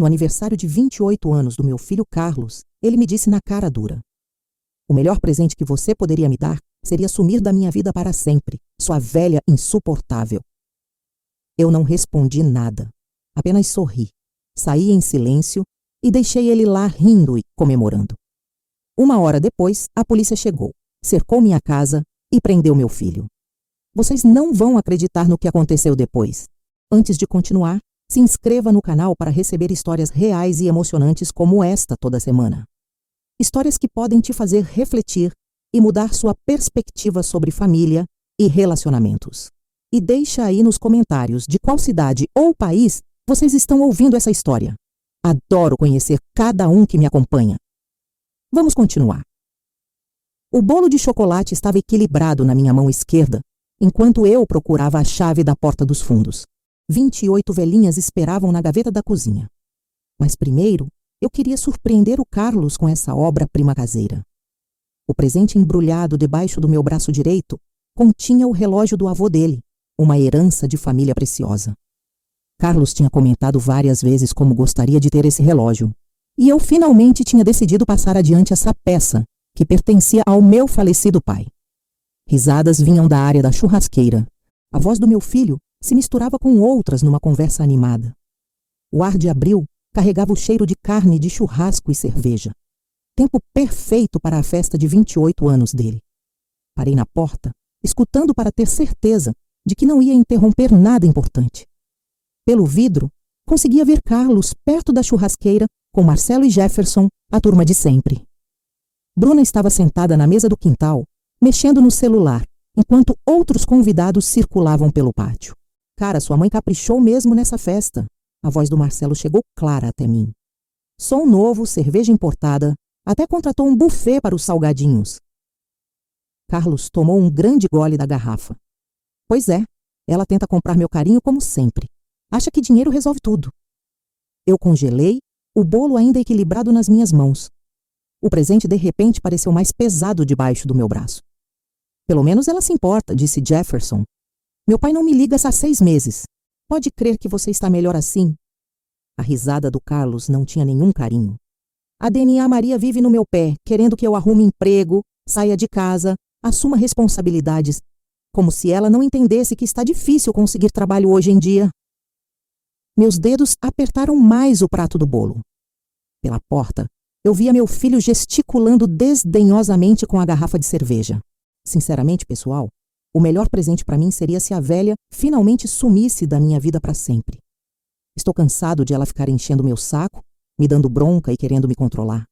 No aniversário de 28 anos do meu filho Carlos, ele me disse na cara dura: "O melhor presente que você poderia me dar seria sumir da minha vida para sempre, sua velha insuportável." Eu não respondi nada, apenas sorri, saí em silêncio e deixei ele lá rindo e comemorando. 1 hora depois, a polícia chegou, cercou minha casa e prendeu meu filho. Vocês não vão acreditar no que aconteceu depois. Antes de continuar, se inscreva no canal para receber histórias reais e emocionantes como esta toda semana. Histórias que podem te fazer refletir e mudar sua perspectiva sobre família e relacionamentos. E deixa aí nos comentários de qual cidade ou país vocês estão ouvindo essa história. Adoro conhecer cada um que me acompanha. Vamos continuar. O bolo de chocolate estava equilibrado na minha mão esquerda, enquanto eu procurava a chave da porta dos fundos. 28 velhinhas esperavam na gaveta da cozinha. Mas primeiro, eu queria surpreender o Carlos com essa obra-prima caseira. O presente embrulhado debaixo do meu braço direito continha o relógio do avô dele, uma herança de família preciosa. Carlos tinha comentado várias vezes como gostaria de ter esse relógio, e eu finalmente tinha decidido passar adiante essa peça que pertencia ao meu falecido pai. Risadas vinham da área da churrasqueira. A voz do meu filho se misturava com outras numa conversa animada. O ar de abril carregava o cheiro de carne de churrasco e cerveja. Tempo perfeito para a festa de 28 anos dele. Parei na porta, escutando para ter certeza de que não ia interromper nada importante. Pelo vidro, conseguia ver Carlos perto da churrasqueira com Marcelo e Jefferson, a turma de sempre. Bruna estava sentada na mesa do quintal, mexendo no celular, enquanto outros convidados circulavam pelo pátio. "Cara, sua mãe caprichou mesmo nessa festa." A voz do Marcelo chegou clara até mim. "Som novo, cerveja importada, até contratou um buffet para os salgadinhos." Carlos tomou um grande gole da garrafa. "Pois é, ela tenta comprar meu carinho como sempre. Acha que dinheiro resolve tudo." Eu congelei, o bolo ainda equilibrado nas minhas mãos. O presente de repente pareceu mais pesado debaixo do meu braço. "Pelo menos ela se importa", disse Jefferson. "Meu pai não me liga há 6 meses. Pode crer que você está melhor assim?" A risada do Carlos não tinha nenhum carinho. "A DNA Maria vive no meu pé, querendo que eu arrume emprego, saia de casa, assuma responsabilidades, como se ela não entendesse que está difícil conseguir trabalho hoje em dia." Meus dedos apertaram mais o prato do bolo. Pela porta, eu via meu filho gesticulando desdenhosamente com a garrafa de cerveja. Sinceramente, pessoal, o melhor presente para mim seria se a velha finalmente sumisse da minha vida para sempre. Estou cansado de ela ficar enchendo meu saco, me dando bronca e querendo me controlar.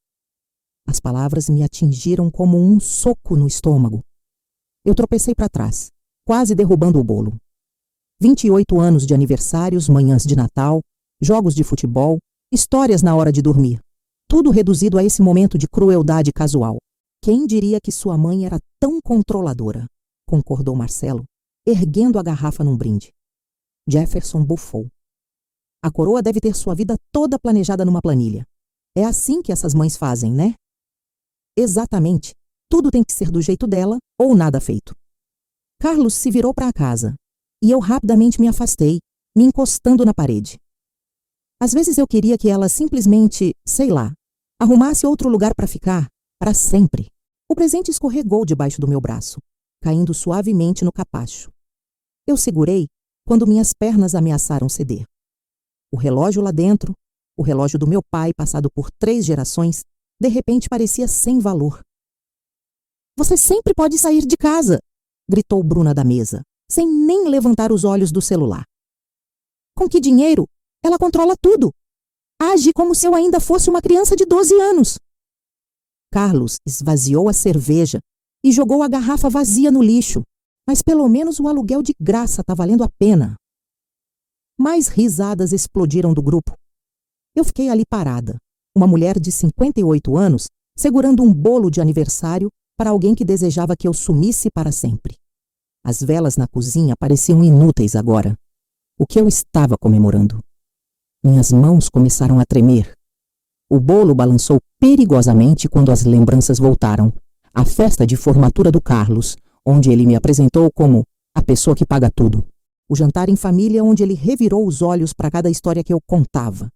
As palavras me atingiram como um soco no estômago. Eu tropecei para trás, quase derrubando o bolo. 28 anos de aniversários, manhãs de Natal, jogos de futebol, histórias na hora de dormir. Tudo reduzido a esse momento de crueldade casual. "Quem diria que sua mãe era tão controladora?" concordou Marcelo, erguendo a garrafa num brinde. Jefferson bufou. "A coroa deve ter sua vida toda planejada numa planilha. É assim que essas mães fazem, né?" "Exatamente. Tudo tem que ser do jeito dela ou nada feito." Carlos se virou para a casa e eu rapidamente me afastei, me encostando na parede. Às vezes eu queria que ela simplesmente, sei lá, arrumasse outro lugar para ficar, para sempre. O presente escorregou debaixo do meu braço, caindo suavemente no capacho. Eu segurei quando minhas pernas ameaçaram ceder. O relógio lá dentro, o relógio do meu pai passado por 3 gerações, de repente parecia sem valor. "Você sempre pode sair de casa!" gritou Bruna da mesa, sem nem levantar os olhos do celular. "Com que dinheiro? Ela controla tudo. Age como se eu ainda fosse uma criança de 12 anos." Carlos esvaziou a cerveja e jogou a garrafa vazia no lixo, mas pelo menos o aluguel de graça está valendo a pena. Mais risadas explodiram do grupo. Eu fiquei ali parada, uma mulher de 58 anos, segurando um bolo de aniversário para alguém que desejava que eu sumisse para sempre. As velas na cozinha pareciam inúteis agora. O que eu estava comemorando? Minhas mãos começaram a tremer. O bolo balançou perigosamente quando as lembranças voltaram. A festa de formatura do Carlos, onde ele me apresentou como a pessoa que paga tudo. O jantar em família, onde ele revirou os olhos para cada história que eu contava.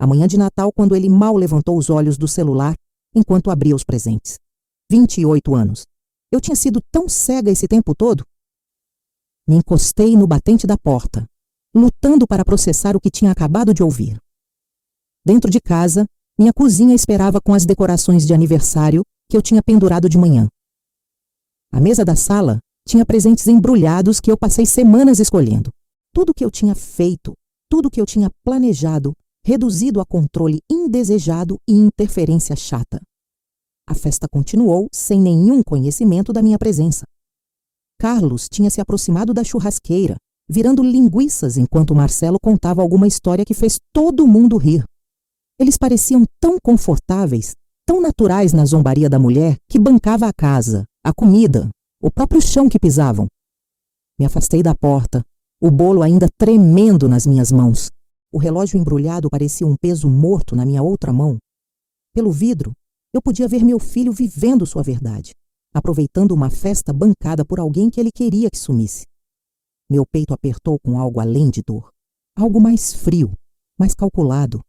A manhã de Natal, quando ele mal levantou os olhos do celular enquanto abria os presentes. 28 anos. Eu tinha sido tão cega esse tempo todo? Me encostei no batente da porta, lutando para processar o que tinha acabado de ouvir. Dentro de casa, minha cozinha esperava com as decorações de aniversário que eu tinha pendurado de manhã. A mesa da sala tinha presentes embrulhados que eu passei semanas escolhendo. Tudo que eu tinha feito, tudo que eu tinha planejado, reduzido a controle indesejado e interferência chata. A festa continuou sem nenhum conhecimento da minha presença. Carlos tinha se aproximado da churrasqueira, virando linguiças enquanto Marcelo contava alguma história que fez todo mundo rir. Eles pareciam tão confortáveis, tão naturais na zombaria da mulher que bancava a casa, a comida, o próprio chão que pisavam. Me afastei da porta, o bolo ainda tremendo nas minhas mãos. O relógio embrulhado parecia um peso morto na minha outra mão. Pelo vidro, eu podia ver meu filho vivendo sua verdade, aproveitando uma festa bancada por alguém que ele queria que sumisse. Meu peito apertou com algo além de dor. Algo mais frio, mais calculado.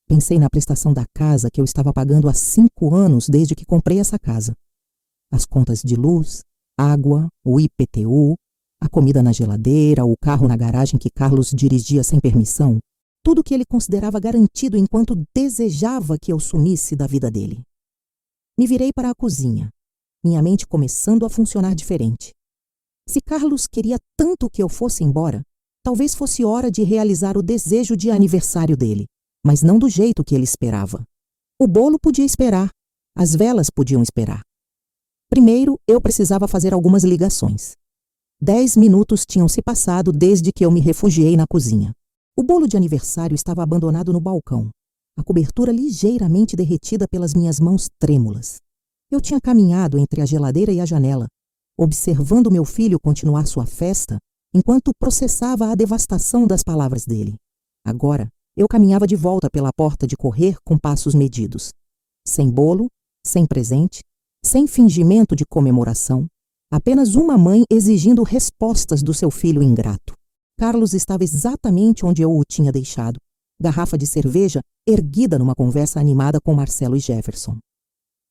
Pensei na prestação da casa que eu estava pagando há 5 anos desde que comprei essa casa. As contas de luz, água, o IPTU, a comida na geladeira, o carro na garagem que Carlos dirigia sem permissão. Tudo que ele considerava garantido enquanto desejava que eu sumisse da vida dele. Me virei para a cozinha, minha mente começando a funcionar diferente. Se Carlos queria tanto que eu fosse embora, talvez fosse hora de realizar o desejo de aniversário dele, mas não do jeito que ele esperava. O bolo podia esperar, as velas podiam esperar. Primeiro, eu precisava fazer algumas ligações. 10 minutos tinham se passado desde que eu me refugiei na cozinha. O bolo de aniversário estava abandonado no balcão, a cobertura ligeiramente derretida pelas minhas mãos trêmulas. Eu tinha caminhado entre a geladeira e a janela, observando meu filho continuar sua festa, enquanto processava a devastação das palavras dele. Agora, eu caminhava de volta pela porta de correr com passos medidos. Sem bolo, sem presente, sem fingimento de comemoração, apenas uma mãe exigindo respostas do seu filho ingrato. Carlos estava exatamente onde eu o tinha deixado, garrafa de cerveja erguida numa conversa animada com Marcelo e Jefferson.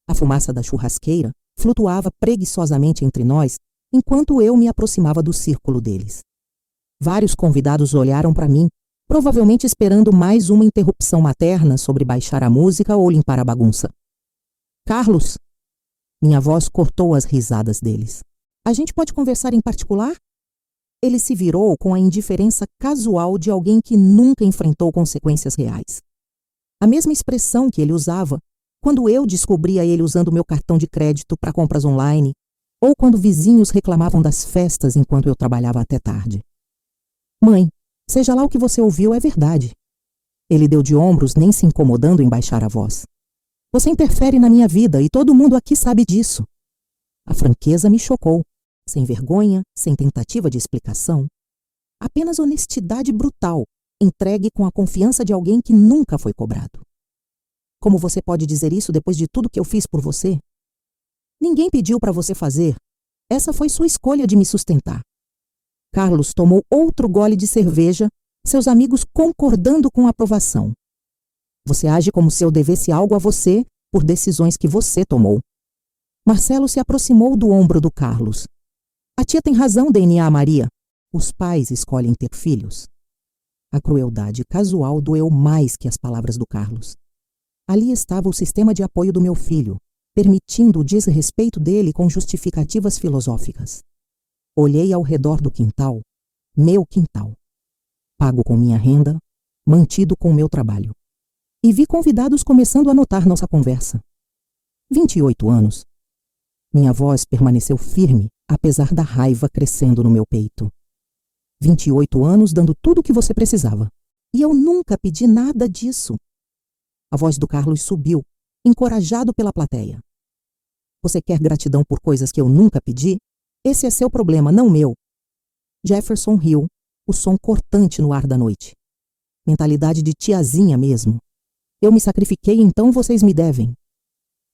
A fumaça da churrasqueira flutuava preguiçosamente entre nós enquanto eu me aproximava do círculo deles. Vários convidados olharam para mim, provavelmente esperando mais uma interrupção materna sobre baixar a música ou limpar a bagunça. Carlos! Minha voz cortou as risadas deles. A gente pode conversar em particular? Ele se virou com a indiferença casual de alguém que nunca enfrentou consequências reais. A mesma expressão que ele usava quando eu descobria ele usando meu cartão de crédito para compras online, ou quando vizinhos reclamavam das festas enquanto eu trabalhava até tarde. Mãe, seja lá o que você ouviu, é verdade. Ele deu de ombros, nem se incomodando em baixar a voz. Você interfere na minha vida e todo mundo aqui sabe disso. A franqueza me chocou. Sem vergonha, sem tentativa de explicação. Apenas honestidade brutal, entregue com a confiança de alguém que nunca foi cobrado. Como você pode dizer isso depois de tudo que eu fiz por você? Ninguém pediu para você fazer. Essa foi sua escolha de me sustentar. Carlos tomou outro gole de cerveja, seus amigos concordando com a aprovação. Você age como se eu devesse algo a você por decisões que você tomou. Marcelo se aproximou do ombro do Carlos. A tia tem razão, DNA Maria. Os pais escolhem ter filhos. A crueldade casual doeu mais que as palavras do Carlos. Ali estava o sistema de apoio do meu filho, permitindo o desrespeito dele com justificativas filosóficas. Olhei ao redor do quintal, meu quintal. Pago com minha renda, mantido com meu trabalho. E vi convidados começando a notar nossa conversa. 28 anos. Minha voz permaneceu firme, apesar da raiva crescendo no meu peito. 28 anos dando tudo o que você precisava. E eu nunca pedi nada disso. A voz do Carlos subiu, encorajado pela plateia. Você quer gratidão por coisas que eu nunca pedi? Esse é seu problema, não meu. Jefferson riu, o som cortante no ar da noite. Mentalidade de tiazinha mesmo. Eu me sacrifiquei, então vocês me devem.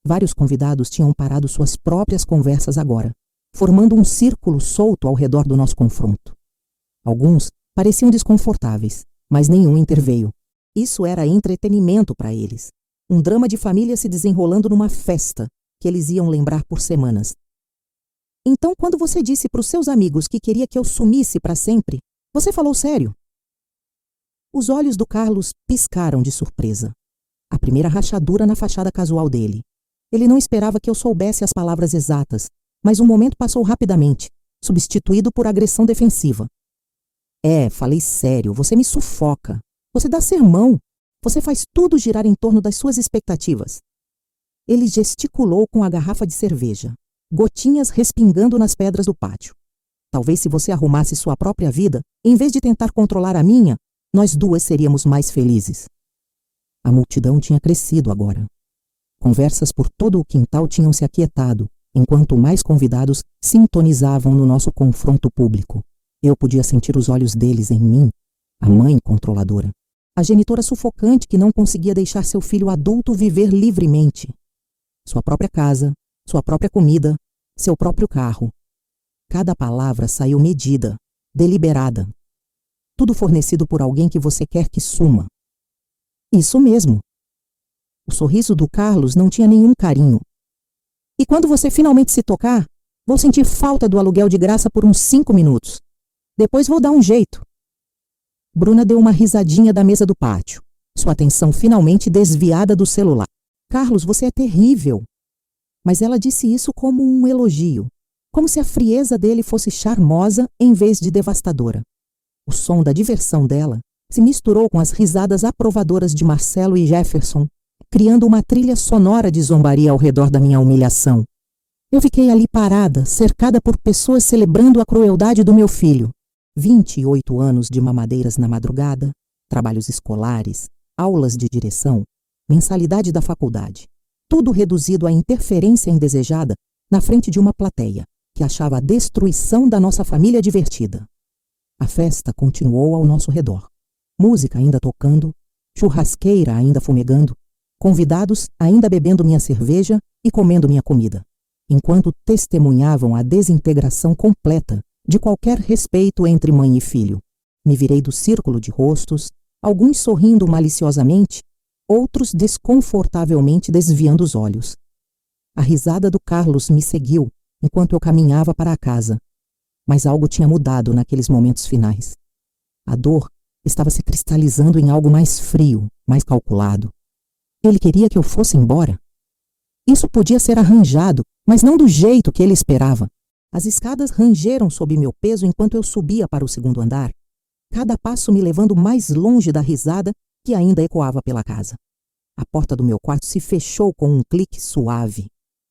Vários convidados tinham parado suas próprias conversas agora, formando um círculo solto ao redor do nosso confronto. Alguns pareciam desconfortáveis, mas nenhum interveio. Isso era entretenimento para eles. Um drama de família se desenrolando numa festa que eles iam lembrar por semanas. Então, quando você disse para os seus amigos que queria que eu sumisse para sempre, você falou sério? Os olhos do Carlos piscaram de surpresa. A primeira rachadura na fachada casual dele. Ele não esperava que eu soubesse as palavras exatas, mas o momento passou rapidamente, substituído por agressão defensiva. Falei sério, você me sufoca. Você dá sermão. Você faz tudo girar em torno das suas expectativas. Ele gesticulou com a garrafa de cerveja, gotinhas respingando nas pedras do pátio. Talvez se você arrumasse sua própria vida, em vez de tentar controlar a minha, nós duas seríamos mais felizes. A multidão tinha crescido agora. Conversas por todo o quintal tinham se aquietado, enquanto mais convidados sintonizavam no nosso confronto público. Eu podia sentir os olhos deles em mim, a mãe controladora, a genitora sufocante que não conseguia deixar seu filho adulto viver livremente. Sua própria casa, sua própria comida, seu próprio carro. Cada palavra saiu medida, deliberada. Tudo fornecido por alguém que você quer que suma. Isso mesmo. O sorriso do Carlos não tinha nenhum carinho. E quando você finalmente se tocar, vou sentir falta do aluguel de graça por uns 5 minutos. Depois vou dar um jeito. Bruna deu uma risadinha da mesa do pátio, sua atenção finalmente desviada do celular. Carlos, você é terrível. Mas ela disse isso como um elogio, como se a frieza dele fosse charmosa em vez de devastadora. O som da diversão dela se misturou com as risadas aprovadoras de Marcelo e Jefferson, criando uma trilha sonora de zombaria ao redor da minha humilhação. Eu fiquei ali parada, cercada por pessoas celebrando a crueldade do meu filho. 28 anos de mamadeiras na madrugada, trabalhos escolares, aulas de direção, mensalidade da faculdade. Tudo reduzido à interferência indesejada na frente de uma plateia que achava a destruição da nossa família divertida. A festa continuou ao nosso redor. Música ainda tocando, churrasqueira ainda fumegando, convidados ainda bebendo minha cerveja e comendo minha comida, enquanto testemunhavam a desintegração completa de qualquer respeito entre mãe e filho. Me virei do círculo de rostos, alguns sorrindo maliciosamente, outros desconfortavelmente desviando os olhos. A risada do Carlos me seguiu enquanto eu caminhava para a casa, mas algo tinha mudado naqueles momentos finais. A dor estava se cristalizando em algo mais frio, mais calculado. Ele queria que eu fosse embora. Isso podia ser arranjado, mas não do jeito que ele esperava. As escadas rangeram sob meu peso enquanto eu subia para o segundo andar, cada passo me levando mais longe da risada que ainda ecoava pela casa. A porta do meu quarto se fechou com um clique suave,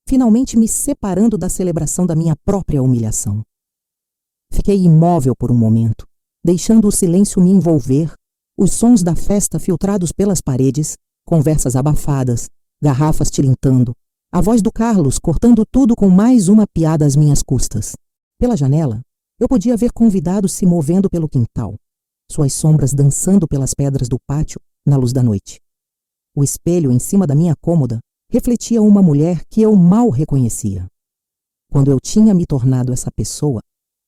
finalmente me separando da celebração da minha própria humilhação. Fiquei imóvel por um momento, deixando o silêncio me envolver, os sons da festa filtrados pelas paredes, conversas abafadas, garrafas tilintando, a voz do Carlos cortando tudo com mais uma piada às minhas custas. Pela janela, eu podia ver convidados se movendo pelo quintal, suas sombras dançando pelas pedras do pátio na luz da noite. O espelho em cima da minha cômoda refletia uma mulher que eu mal reconhecia. Quando eu tinha me tornado essa pessoa,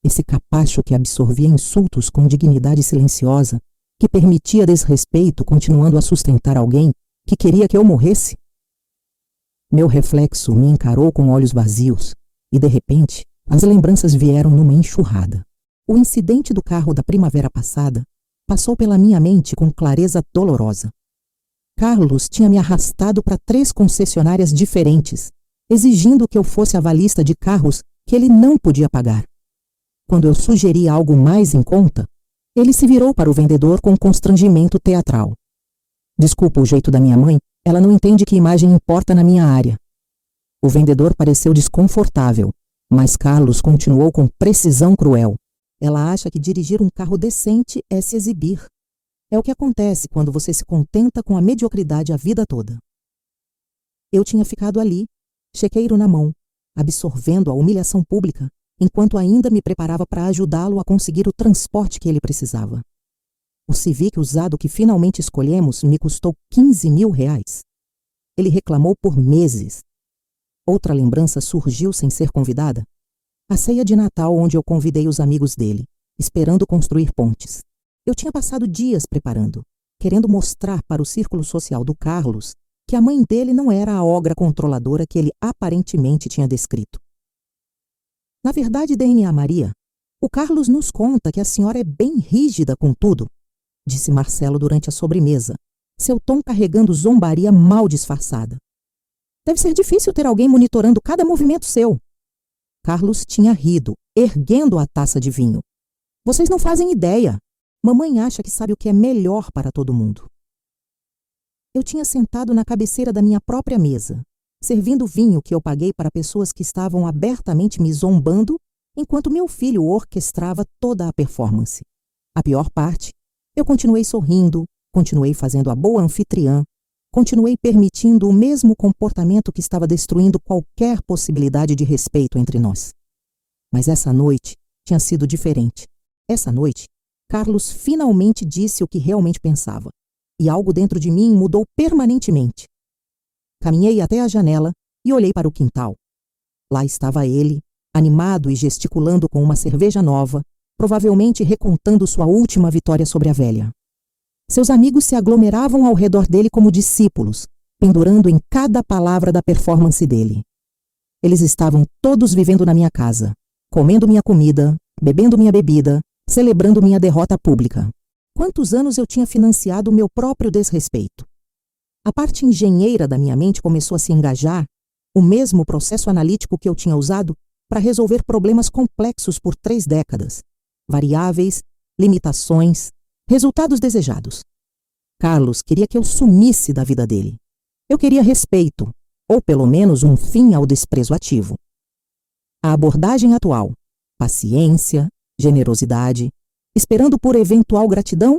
esse capacho que absorvia insultos com dignidade silenciosa, que permitia desrespeito continuando a sustentar alguém que queria que eu morresse? Meu reflexo me encarou com olhos vazios e, de repente, as lembranças vieram numa enxurrada. O incidente do carro da primavera passada passou pela minha mente com clareza dolorosa. Carlos tinha me arrastado para 3 concessionárias diferentes, exigindo que eu fosse avalista de carros que ele não podia pagar. Quando eu sugeri algo mais em conta, ele se virou para o vendedor com constrangimento teatral. Desculpa o jeito da minha mãe, ela não entende que imagem importa na minha área. O vendedor pareceu desconfortável, mas Carlos continuou com precisão cruel. Ela acha que dirigir um carro decente é se exibir. É o que acontece quando você se contenta com a mediocridade a vida toda. Eu tinha ficado ali, chequeiro na mão, absorvendo a humilhação pública, enquanto ainda me preparava para ajudá-lo a conseguir o transporte que ele precisava. O Civic usado que finalmente escolhemos me custou R$ 15.000. Ele reclamou por meses. Outra lembrança surgiu sem ser convidada. A ceia de Natal onde eu convidei os amigos dele, esperando construir pontes. Eu tinha passado dias preparando, querendo mostrar para o círculo social do Carlos que a mãe dele não era a ogra controladora que ele aparentemente tinha descrito. Na verdade, DNA Maria, o Carlos nos conta que a senhora é bem rígida com tudo, disse Marcelo durante a sobremesa, seu tom carregando zombaria mal disfarçada. Deve ser difícil ter alguém monitorando cada movimento seu. Carlos tinha rido, erguendo a taça de vinho. Vocês não fazem ideia. Mamãe acha que sabe o que é melhor para todo mundo. Eu tinha sentado na cabeceira da minha própria mesa, servindo vinho que eu paguei para pessoas que estavam abertamente me zombando, enquanto meu filho orquestrava toda a performance. A pior parte, eu continuei sorrindo, continuei fazendo a boa anfitriã, continuei permitindo o mesmo comportamento que estava destruindo qualquer possibilidade de respeito entre nós. Mas essa noite tinha sido diferente. Essa noite, Carlos finalmente disse o que realmente pensava, e algo dentro de mim mudou permanentemente. Caminhei até a janela e olhei para o quintal. Lá estava ele, animado e gesticulando com uma cerveja nova, provavelmente recontando sua última vitória sobre a velha. Seus amigos se aglomeravam ao redor dele como discípulos, pendurando em cada palavra da performance dele. Eles estavam todos vivendo na minha casa, comendo minha comida, bebendo minha bebida, celebrando minha derrota pública. Quantos anos eu tinha financiado o meu próprio desrespeito? A parte engenheira da minha mente começou a se engajar, o mesmo processo analítico que eu tinha usado para resolver problemas complexos por 3 décadas. Variáveis, limitações, resultados desejados. Carlos queria que eu sumisse da vida dele. Eu queria respeito, ou pelo menos um fim ao desprezo ativo. A abordagem atual, paciência, generosidade, esperando por eventual gratidão,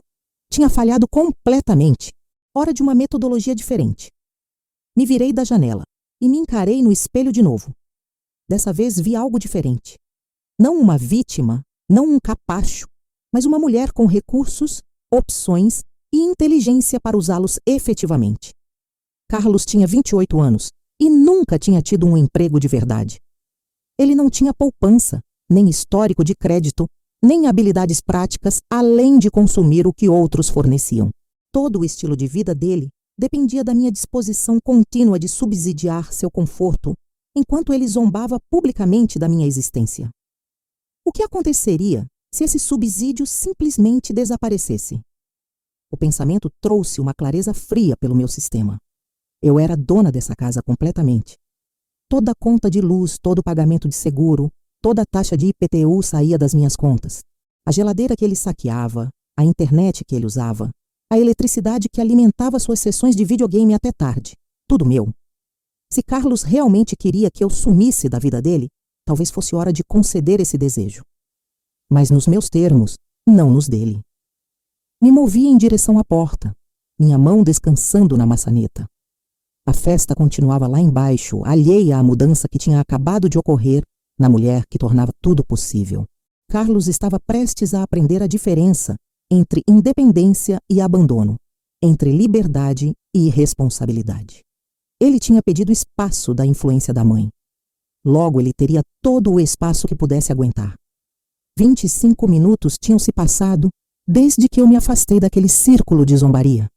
tinha falhado completamente. Hora de uma metodologia diferente. Me virei da janela e me encarei no espelho de novo. Dessa vez vi algo diferente. Não uma vítima, não um capacho, mas uma mulher com recursos, opções e inteligência para usá-los efetivamente. Carlos tinha 28 anos e nunca tinha tido um emprego de verdade. Ele não tinha poupança, nem histórico de crédito, nem habilidades práticas, além de consumir o que outros forneciam. Todo o estilo de vida dele dependia da minha disposição contínua de subsidiar seu conforto, enquanto ele zombava publicamente da minha existência. O que aconteceria se esse subsídio simplesmente desaparecesse? O pensamento trouxe uma clareza fria pelo meu sistema. Eu era dona dessa casa completamente. Toda conta de luz, todo pagamento de seguro, toda taxa de IPTU saía das minhas contas. A geladeira que ele saqueava, a internet que ele usava, a eletricidade que alimentava suas sessões de videogame até tarde. Tudo meu. Se Carlos realmente queria que eu sumisse da vida dele, talvez fosse hora de conceder esse desejo. Mas nos meus termos, não nos dele. Me movi em direção à porta, minha mão descansando na maçaneta. A festa continuava lá embaixo, alheia à mudança que tinha acabado de ocorrer na mulher que tornava tudo possível. Carlos estava prestes a aprender a diferença entre independência e abandono, entre liberdade e irresponsabilidade. Ele tinha pedido espaço da influência da mãe. Logo, ele teria todo o espaço que pudesse aguentar. 25 minutos tinham se passado desde que eu me afastei daquele círculo de zombaria.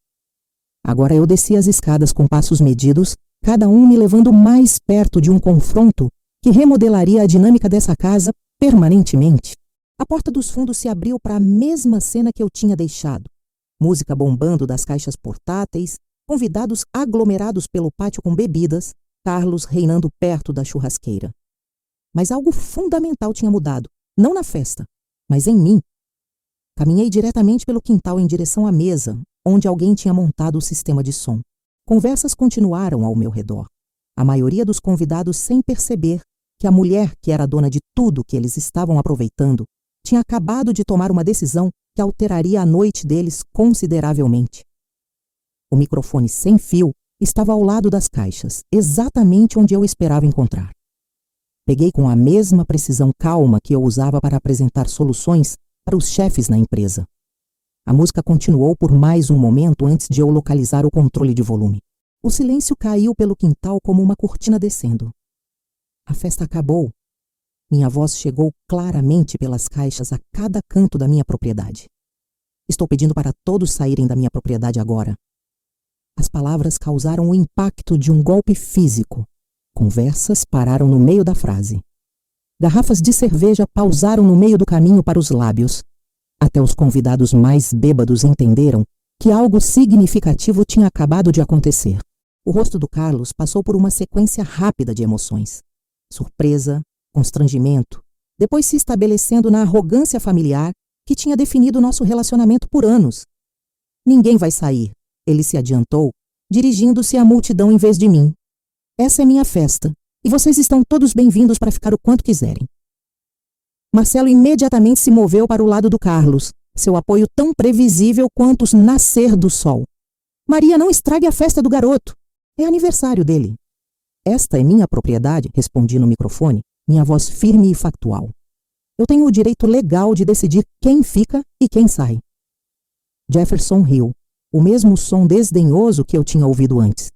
Agora eu descia as escadas com passos medidos, cada um me levando mais perto de um confronto que remodelaria a dinâmica dessa casa permanentemente. A porta dos fundos se abriu para a mesma cena que eu tinha deixado. Música bombando das caixas portáteis, convidados aglomerados pelo pátio com bebidas, Carlos reinando perto da churrasqueira. Mas algo fundamental tinha mudado, não na festa, mas em mim. Caminhei diretamente pelo quintal em direção à mesa, onde alguém tinha montado o sistema de som. Conversas continuaram ao meu redor. A maioria dos convidados sem perceber que a mulher que era dona de tudo que eles estavam aproveitando tinha acabado de tomar uma decisão que alteraria a noite deles consideravelmente. O microfone sem fio estava ao lado das caixas, exatamente onde eu esperava encontrar. Peguei com a mesma precisão calma que eu usava para apresentar soluções para os chefes na empresa. A música continuou por mais um momento antes de eu localizar o controle de volume. O silêncio caiu pelo quintal como uma cortina descendo. A festa acabou. Minha voz chegou claramente pelas caixas a cada canto da minha propriedade. Estou pedindo para todos saírem da minha propriedade agora. As palavras causaram o impacto de um golpe físico. Conversas pararam no meio da frase. Garrafas de cerveja pausaram no meio do caminho para os lábios. Até os convidados mais bêbados entenderam que algo significativo tinha acabado de acontecer. O rosto do Carlos passou por uma sequência rápida de emoções. Surpresa, constrangimento, depois se estabelecendo na arrogância familiar que tinha definido nosso relacionamento por anos. Ninguém vai sair, ele se adiantou, dirigindo-se à multidão em vez de mim. Essa é minha festa, e vocês estão todos bem-vindos para ficar o quanto quiserem. Marcelo imediatamente se moveu para o lado do Carlos, seu apoio tão previsível quanto o nascer do sol. Maria, não estrague a festa do garoto. É aniversário dele. Esta é minha propriedade, respondi no microfone, minha voz firme e factual. Eu tenho o direito legal de decidir quem fica e quem sai. Jefferson riu, o mesmo som desdenhoso que eu tinha ouvido antes.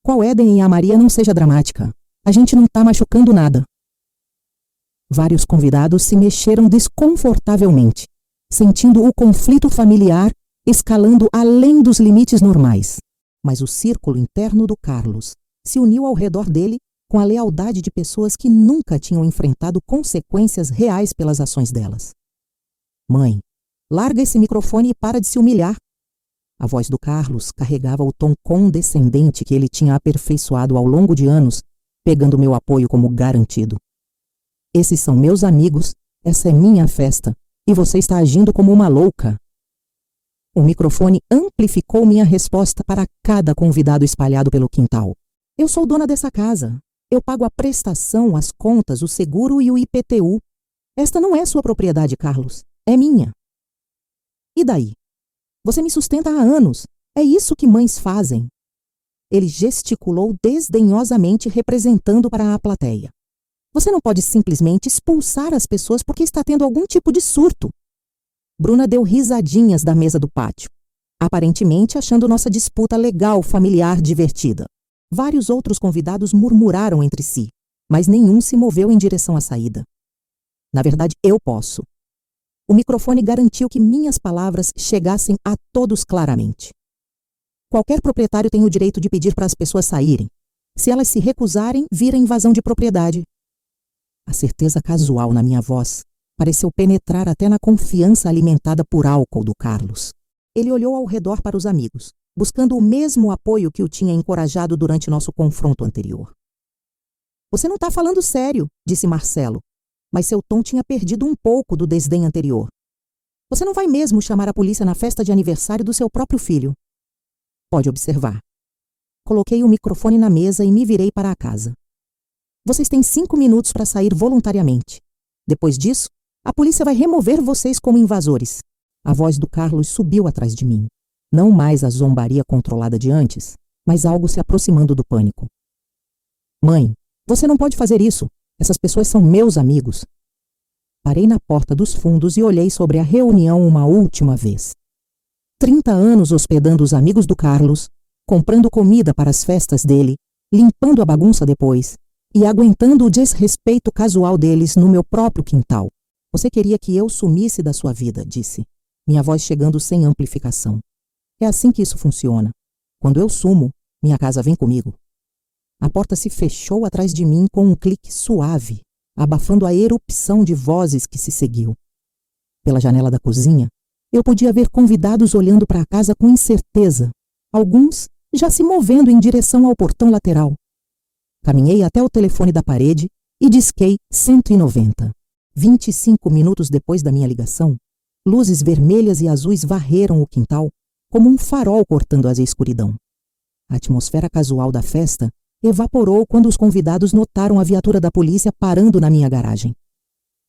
Qual Éden e a Maria não seja dramática. A gente não tá machucando nada. Vários convidados se mexeram desconfortavelmente, sentindo o conflito familiar escalando além dos limites normais. Mas o círculo interno do Carlos se uniu ao redor dele com a lealdade de pessoas que nunca tinham enfrentado consequências reais pelas ações delas. Mãe, larga esse microfone e para de se humilhar. A voz do Carlos carregava o tom condescendente que ele tinha aperfeiçoado ao longo de anos, pegando meu apoio como garantido. Esses são meus amigos, essa é minha festa, e você está agindo como uma louca. O microfone amplificou minha resposta para cada convidado espalhado pelo quintal. Eu sou dona dessa casa. Eu pago a prestação, as contas, o seguro e o IPTU. Esta não é sua propriedade, Carlos. É minha. E daí? Você me sustenta há anos. É isso que mães fazem. Ele gesticulou desdenhosamente, representando para a plateia. Você não pode simplesmente expulsar as pessoas porque está tendo algum tipo de surto. Bruna deu risadinhas da mesa do pátio, aparentemente achando nossa disputa legal, familiar, divertida. Vários outros convidados murmuraram entre si, mas nenhum se moveu em direção à saída. Na verdade, eu posso. O microfone garantiu que minhas palavras chegassem a todos claramente. Qualquer proprietário tem o direito de pedir para as pessoas saírem. Se elas se recusarem, vira invasão de propriedade. A certeza casual na minha voz pareceu penetrar até na confiança alimentada por álcool do Carlos. Ele olhou ao redor para os amigos, buscando o mesmo apoio que o tinha encorajado durante nosso confronto anterior. Você não está falando sério, disse Marcelo, mas seu tom tinha perdido um pouco do desdém anterior. Você não vai mesmo chamar a polícia na festa de aniversário do seu próprio filho? Pode observar. Coloquei o microfone na mesa e me virei para a casa. Vocês têm 5 minutos para sair voluntariamente. Depois disso, a polícia vai remover vocês como invasores. A voz do Carlos subiu atrás de mim. Não mais a zombaria controlada de antes, mas algo se aproximando do pânico. Mãe, você não pode fazer isso. Essas pessoas são meus amigos. Parei na porta dos fundos e olhei sobre a reunião uma última vez. 30 anos hospedando os amigos do Carlos, comprando comida para as festas dele, limpando a bagunça depois e aguentando o desrespeito casual deles no meu próprio quintal. Você queria que eu sumisse da sua vida, disse, minha voz chegando sem amplificação. É assim que isso funciona. Quando eu sumo, minha casa vem comigo. A porta se fechou atrás de mim com um clique suave, abafando a erupção de vozes que se seguiu. Pela janela da cozinha, eu podia ver convidados olhando para a casa com incerteza, alguns já se movendo em direção ao portão lateral. Caminhei até o telefone da parede e disquei 190. 25 minutos depois da minha ligação, luzes vermelhas e azuis varreram o quintal como um farol cortando a escuridão. A atmosfera casual da festa evaporou quando os convidados notaram a viatura da polícia parando na minha garagem.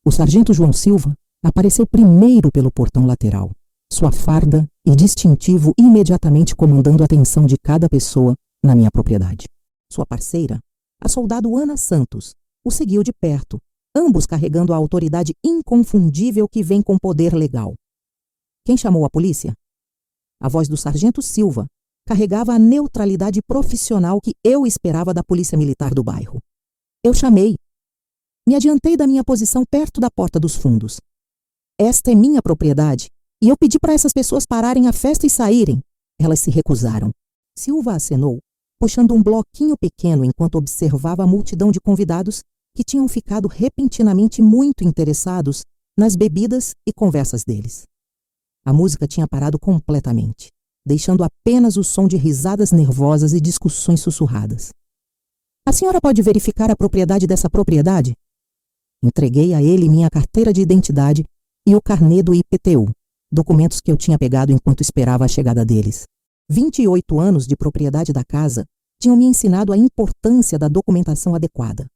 O sargento João Silva apareceu primeiro pelo portão lateral, sua farda e distintivo imediatamente comandando a atenção de cada pessoa na minha propriedade. Sua parceira, a soldado Ana Santos, o seguiu de perto, ambos carregando a autoridade inconfundível que vem com poder legal. Quem chamou a polícia? A voz do sargento Silva carregava a neutralidade profissional que eu esperava da polícia militar do bairro. Eu chamei. Me adiantei da minha posição perto da porta dos fundos. Esta é minha propriedade E eu pedi para essas pessoas pararem a festa e saírem. Elas se recusaram. Silva acenou, puxando um bloquinho pequeno enquanto observava a multidão de convidados que tinham ficado repentinamente muito interessados nas bebidas e conversas deles. A música tinha parado completamente, deixando apenas o som de risadas nervosas e discussões sussurradas. A senhora pode verificar a propriedade dessa propriedade? Entreguei a ele minha carteira de identidade e o carnê do IPTU, documentos que eu tinha pegado enquanto esperava a chegada deles. 28 anos de propriedade da casa tinham me ensinado a importância da documentação adequada.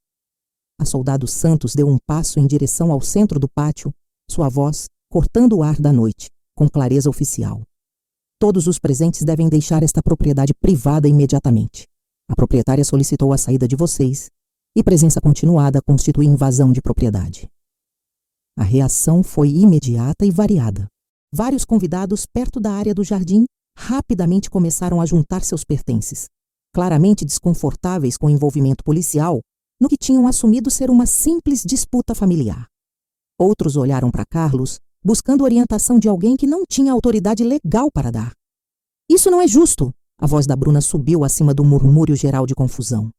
A soldado Santos deu um passo em direção ao centro do pátio, sua voz cortando o ar da noite, com clareza oficial. Todos os presentes devem deixar esta propriedade privada imediatamente. A proprietária solicitou a saída de vocês e presença continuada constitui invasão de propriedade. A reação foi imediata e variada. Vários convidados perto da área do jardim rapidamente começaram a juntar seus pertences, claramente desconfortáveis com o envolvimento policial no que tinham assumido ser uma simples disputa familiar. Outros olharam para Carlos, buscando orientação de alguém que não tinha autoridade legal para dar. Isso não é justo! A voz da Bruna subiu acima do murmúrio geral de confusão.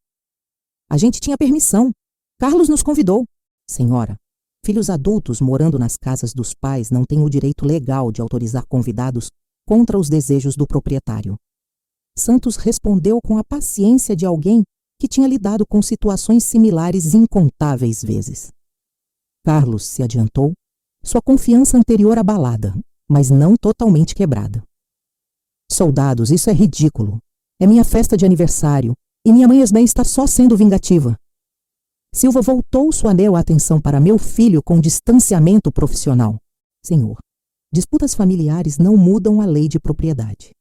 A gente tinha permissão. Carlos nos convidou. Senhora, filhos adultos morando nas casas dos pais não têm o direito legal de autorizar convidados contra os desejos do proprietário. Santos respondeu com a paciência de alguém que tinha lidado com situações similares incontáveis vezes. Carlos se adiantou, sua confiança anterior abalada, mas não totalmente quebrada. Soldados, isso é ridículo. É minha festa de aniversário e minha mãe Esbem está só sendo vingativa. Silva voltou sua neo atenção para meu filho com distanciamento profissional. Senhor, disputas familiares não mudam a lei de propriedade.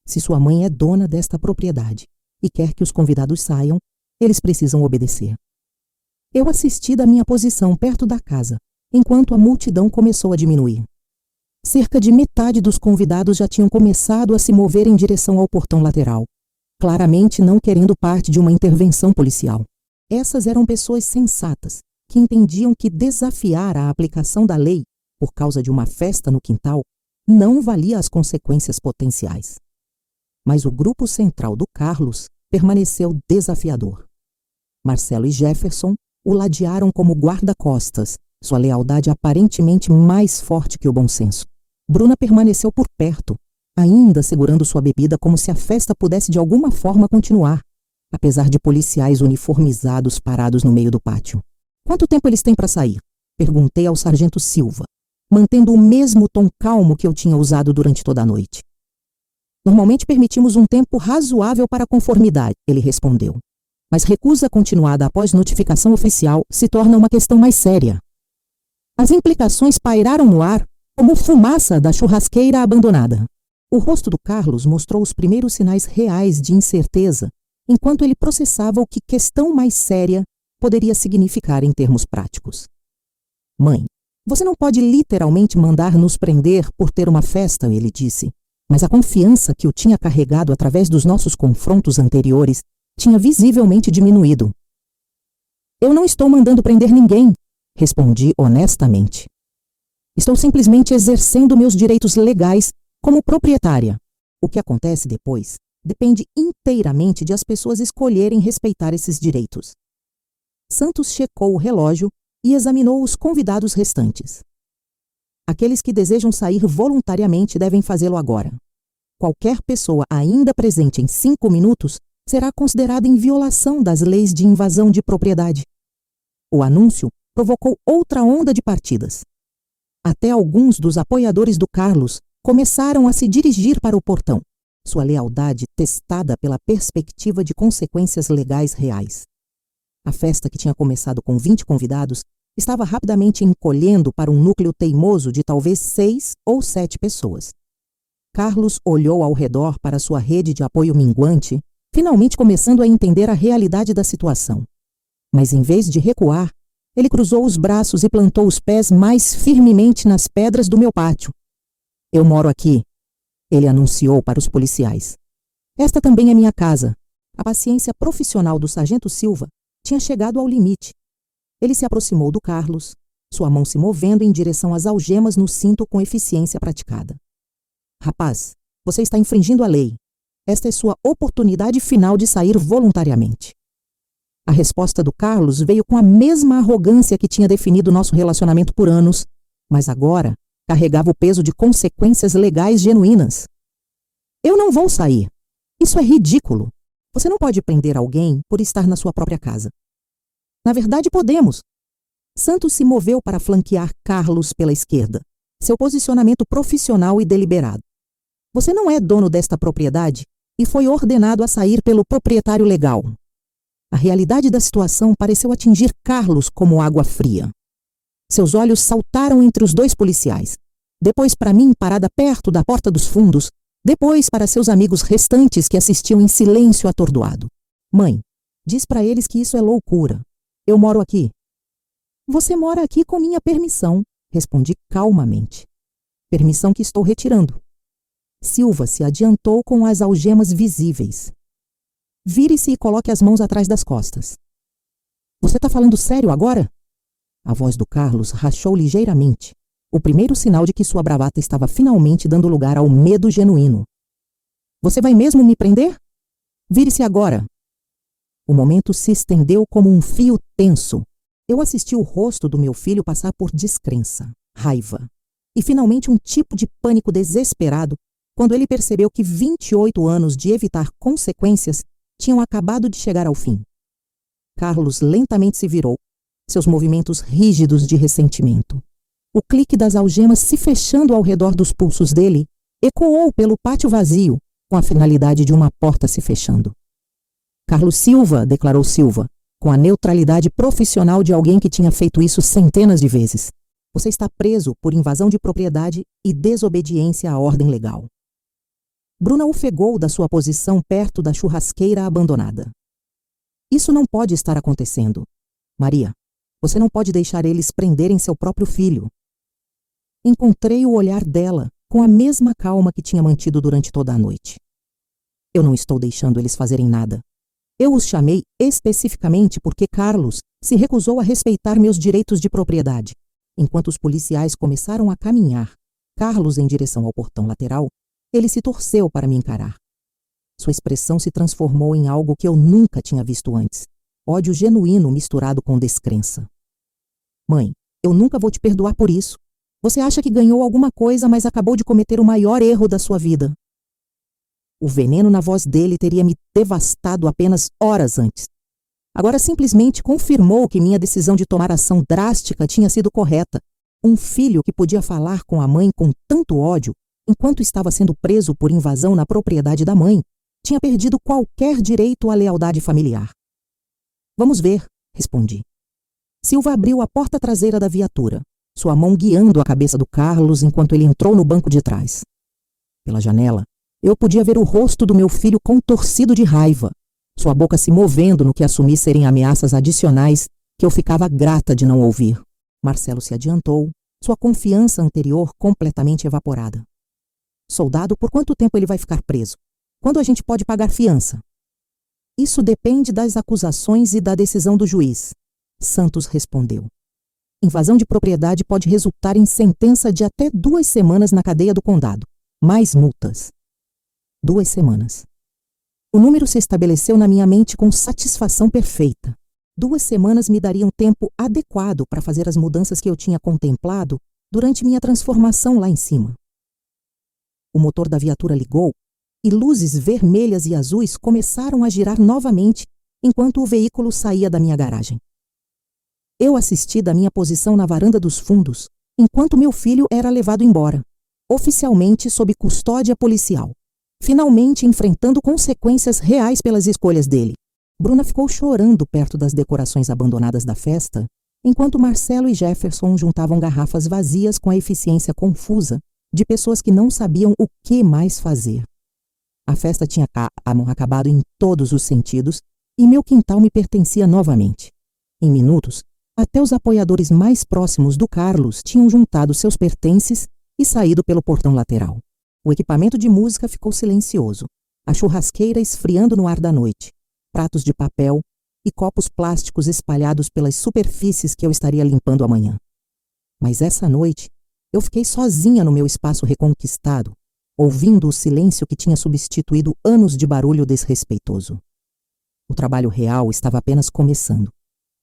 Se sua mãe é dona desta propriedade e quer que os convidados saiam, eles precisam obedecer. Eu assisti da minha posição perto da casa, enquanto a multidão começou a diminuir. Cerca de metade dos convidados já tinham começado a se mover em direção ao portão lateral, claramente não querendo parte de uma intervenção policial. Essas eram pessoas sensatas, que entendiam que desafiar a aplicação da lei por causa de uma festa no quintal não valia as consequências potenciais. Mas o grupo central do Carlos permaneceu desafiador. Marcelo e Jefferson o ladearam como guarda-costas, sua lealdade aparentemente mais forte que o bom senso. Bruna permaneceu por perto, ainda segurando sua bebida como se a festa pudesse de alguma forma continuar, apesar de policiais uniformizados parados no meio do pátio. Quanto tempo eles têm para sair? Perguntei ao sargento Silva, mantendo o mesmo tom calmo que eu tinha usado durante toda a noite. Normalmente permitimos um tempo razoável para a conformidade, ele respondeu. Mas recusa continuada após notificação oficial se torna uma questão mais séria. As implicações pairaram no ar como fumaça da churrasqueira abandonada. O rosto do Carlos mostrou os primeiros sinais reais de incerteza, enquanto ele processava o que questão mais séria poderia significar em termos práticos. Mãe, você não pode literalmente mandar nos prender por ter uma festa, ele disse, mas a confiança que o tinha carregado através dos nossos confrontos anteriores tinha visivelmente diminuído. Eu não estou mandando prender ninguém, respondi honestamente. Estou simplesmente exercendo meus direitos legais como proprietária. O que acontece depois depende inteiramente de as pessoas escolherem respeitar esses direitos. Santos checou o relógio e examinou os convidados restantes. Aqueles que desejam sair voluntariamente devem fazê-lo agora. Qualquer pessoa ainda presente em 5 minutos será considerada em violação das leis de invasão de propriedade. O anúncio provocou outra onda de partidas. Até alguns dos apoiadores do Carlos começaram a se dirigir para o portão, sua lealdade testada pela perspectiva de consequências legais reais. A festa, que tinha começado com 20 convidados, estava rapidamente encolhendo para um núcleo teimoso de talvez 6 ou 7 pessoas. Carlos olhou ao redor para sua rede de apoio minguante, finalmente começando a entender a realidade da situação. Mas em vez de recuar, ele cruzou os braços e plantou os pés mais firmemente nas pedras do meu pátio. Eu moro aqui, ele anunciou para os policiais. Esta também é minha casa. A paciência profissional do sargento Silva tinha chegado ao limite. Ele se aproximou do Carlos, sua mão se movendo em direção às algemas no cinto com eficiência praticada. Rapaz, você está infringindo a lei. Esta é sua oportunidade final de sair voluntariamente. A resposta do Carlos veio com a mesma arrogância que tinha definido nosso relacionamento por anos, mas agora carregava o peso de consequências legais genuínas. Eu não vou sair. Isso é ridículo. Você não pode prender alguém por estar na sua própria casa. Na verdade, podemos. Santos se moveu para flanquear Carlos pela esquerda, seu posicionamento profissional e deliberado. Você não é dono desta propriedade e foi ordenado a sair pelo proprietário legal. A realidade da situação pareceu atingir Carlos como água fria. Seus olhos saltaram entre os dois policiais, depois para mim parada perto da porta dos fundos, depois para seus amigos restantes que assistiam em silêncio atordoado. Mãe, diz para eles que isso é loucura. Eu moro aqui. Você mora aqui com minha permissão, respondi calmamente. Permissão que estou retirando. Silva se adiantou com as algemas visíveis. Vire-se e coloque as mãos atrás das costas. Você está falando sério agora? A voz do Carlos rachou ligeiramente, o primeiro sinal de que sua bravata estava finalmente dando lugar ao medo genuíno. Você vai mesmo me prender? Vire-se agora. O momento se estendeu como um fio tenso. Eu assisti o rosto do meu filho passar por descrença, raiva e finalmente um tipo de pânico desesperado quando ele percebeu que 28 anos de evitar consequências tinham acabado de chegar ao fim. Carlos lentamente se virou, seus movimentos rígidos de ressentimento. O clique das algemas se fechando ao redor dos pulsos dele ecoou pelo pátio vazio, com a finalidade de uma porta se fechando. Carlos Silva, declarou Silva, com a neutralidade profissional de alguém que tinha feito isso centenas de vezes. Você está preso por invasão de propriedade e desobediência à ordem legal. Bruna ofegou da sua posição perto da churrasqueira abandonada. Isso não pode estar acontecendo. Maria, você não pode deixar eles prenderem seu próprio filho. Encontrei o olhar dela, com a mesma calma que tinha mantido durante toda a noite. Eu não estou deixando eles fazerem nada. Eu os chamei especificamente porque Carlos se recusou a respeitar meus direitos de propriedade. Enquanto os policiais começaram a caminhar, Carlos em direção ao portão lateral, ele se torceu para me encarar. Sua expressão se transformou em algo que eu nunca tinha visto antes. Ódio genuíno misturado com descrença. Mãe, eu nunca vou te perdoar por isso. Você acha que ganhou alguma coisa, mas acabou de cometer o maior erro da sua vida. O veneno na voz dele teria me devastado apenas horas antes. Agora simplesmente confirmou que minha decisão de tomar ação drástica tinha sido correta. Um filho que podia falar com a mãe com tanto ódio, enquanto estava sendo preso por invasão na propriedade da mãe, tinha perdido qualquer direito à lealdade familiar. Vamos ver, respondi. Silva abriu a porta traseira da viatura, sua mão guiando a cabeça do Carlos enquanto ele entrou no banco de trás. Pela janela, eu podia ver o rosto do meu filho contorcido de raiva, sua boca se movendo no que assumi serem ameaças adicionais que eu ficava grata de não ouvir. Marcelo se adiantou, sua confiança anterior completamente evaporada. Soldado, por quanto tempo ele vai ficar preso? Quando a gente pode pagar fiança? Isso depende das acusações e da decisão do juiz, Santos respondeu. Invasão de propriedade pode resultar em sentença de até 2 semanas na cadeia do condado, mais multas. 2 semanas. O número se estabeleceu na minha mente com satisfação perfeita. 2 semanas me dariam tempo adequado para fazer as mudanças que eu tinha contemplado durante minha transformação lá em cima. O motor da viatura ligou e luzes vermelhas e azuis começaram a girar novamente enquanto o veículo saía da minha garagem. Eu assisti da minha posição na varanda dos fundos enquanto meu filho era levado embora, oficialmente sob custódia policial, finalmente enfrentando consequências reais pelas escolhas dele. Bruna ficou chorando perto das decorações abandonadas da festa, enquanto Marcelo e Jefferson juntavam garrafas vazias com a eficiência confusa de pessoas que não sabiam o que mais fazer. A festa tinha acabado em todos os sentidos e meu quintal me pertencia novamente. Em minutos, até os apoiadores mais próximos do Carlos tinham juntado seus pertences e saído pelo portão lateral. O equipamento de música ficou silencioso, a churrasqueira esfriando no ar da noite, pratos de papel e copos plásticos espalhados pelas superfícies que eu estaria limpando amanhã. Mas essa noite, eu fiquei sozinha no meu espaço reconquistado, ouvindo o silêncio que tinha substituído anos de barulho desrespeitoso. O trabalho real estava apenas começando.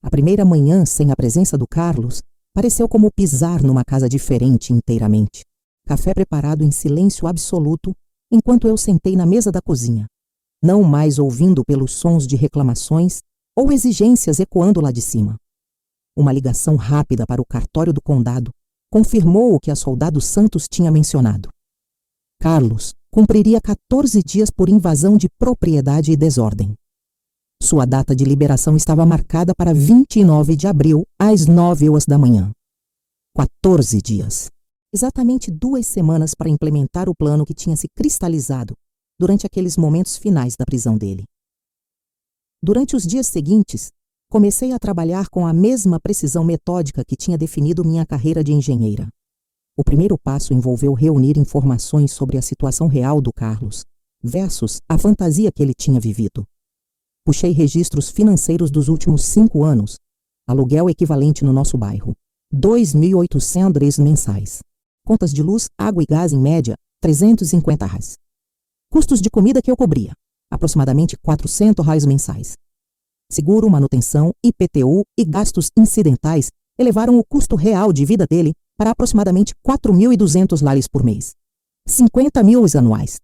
A primeira manhã, sem a presença do Carlos, pareceu como pisar numa casa diferente inteiramente. Café preparado em silêncio absoluto, enquanto eu sentei na mesa da cozinha, não mais ouvindo pelos sons de reclamações ou exigências ecoando lá de cima. Uma ligação rápida para o cartório do condado confirmou o que a soldado Santos tinha mencionado. Carlos cumpriria 14 dias por invasão de propriedade e desordem. Sua data de liberação estava marcada para 29 de abril, às 9h da manhã. 14 dias. Exatamente 2 semanas para implementar o plano que tinha se cristalizado durante aqueles momentos finais da prisão dele. Durante os dias seguintes, comecei a trabalhar com a mesma precisão metódica que tinha definido minha carreira de engenheira. O primeiro passo envolveu reunir informações sobre a situação real do Carlos, versus a fantasia que ele tinha vivido. Puxei registros financeiros dos últimos 5 anos, aluguel equivalente no nosso bairro, $2.800 mensais. Contas de luz, água e gás, em média, R$350. Custos de comida que eu cobria, aproximadamente R$400 mensais. Seguro, manutenção, IPTU e gastos incidentais elevaram o custo real de vida dele para aproximadamente $4.200 por mês. 50 mil anuais.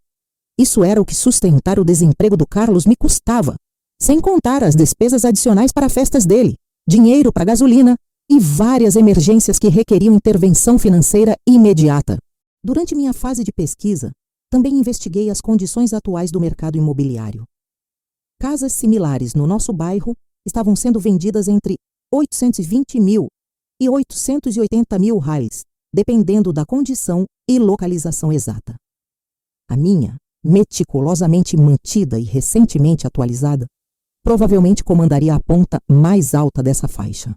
Isso era o que sustentar o desemprego do Carlos me custava, sem contar as despesas adicionais para festas dele, dinheiro para gasolina e várias emergências que requeriam intervenção financeira imediata. Durante minha fase de pesquisa, também investiguei as condições atuais do mercado imobiliário. Casas similares no nosso bairro estavam sendo vendidas entre 820 mil e 880 mil reais, dependendo da condição e localização exata. A minha, meticulosamente mantida e recentemente atualizada, provavelmente comandaria a ponta mais alta dessa faixa.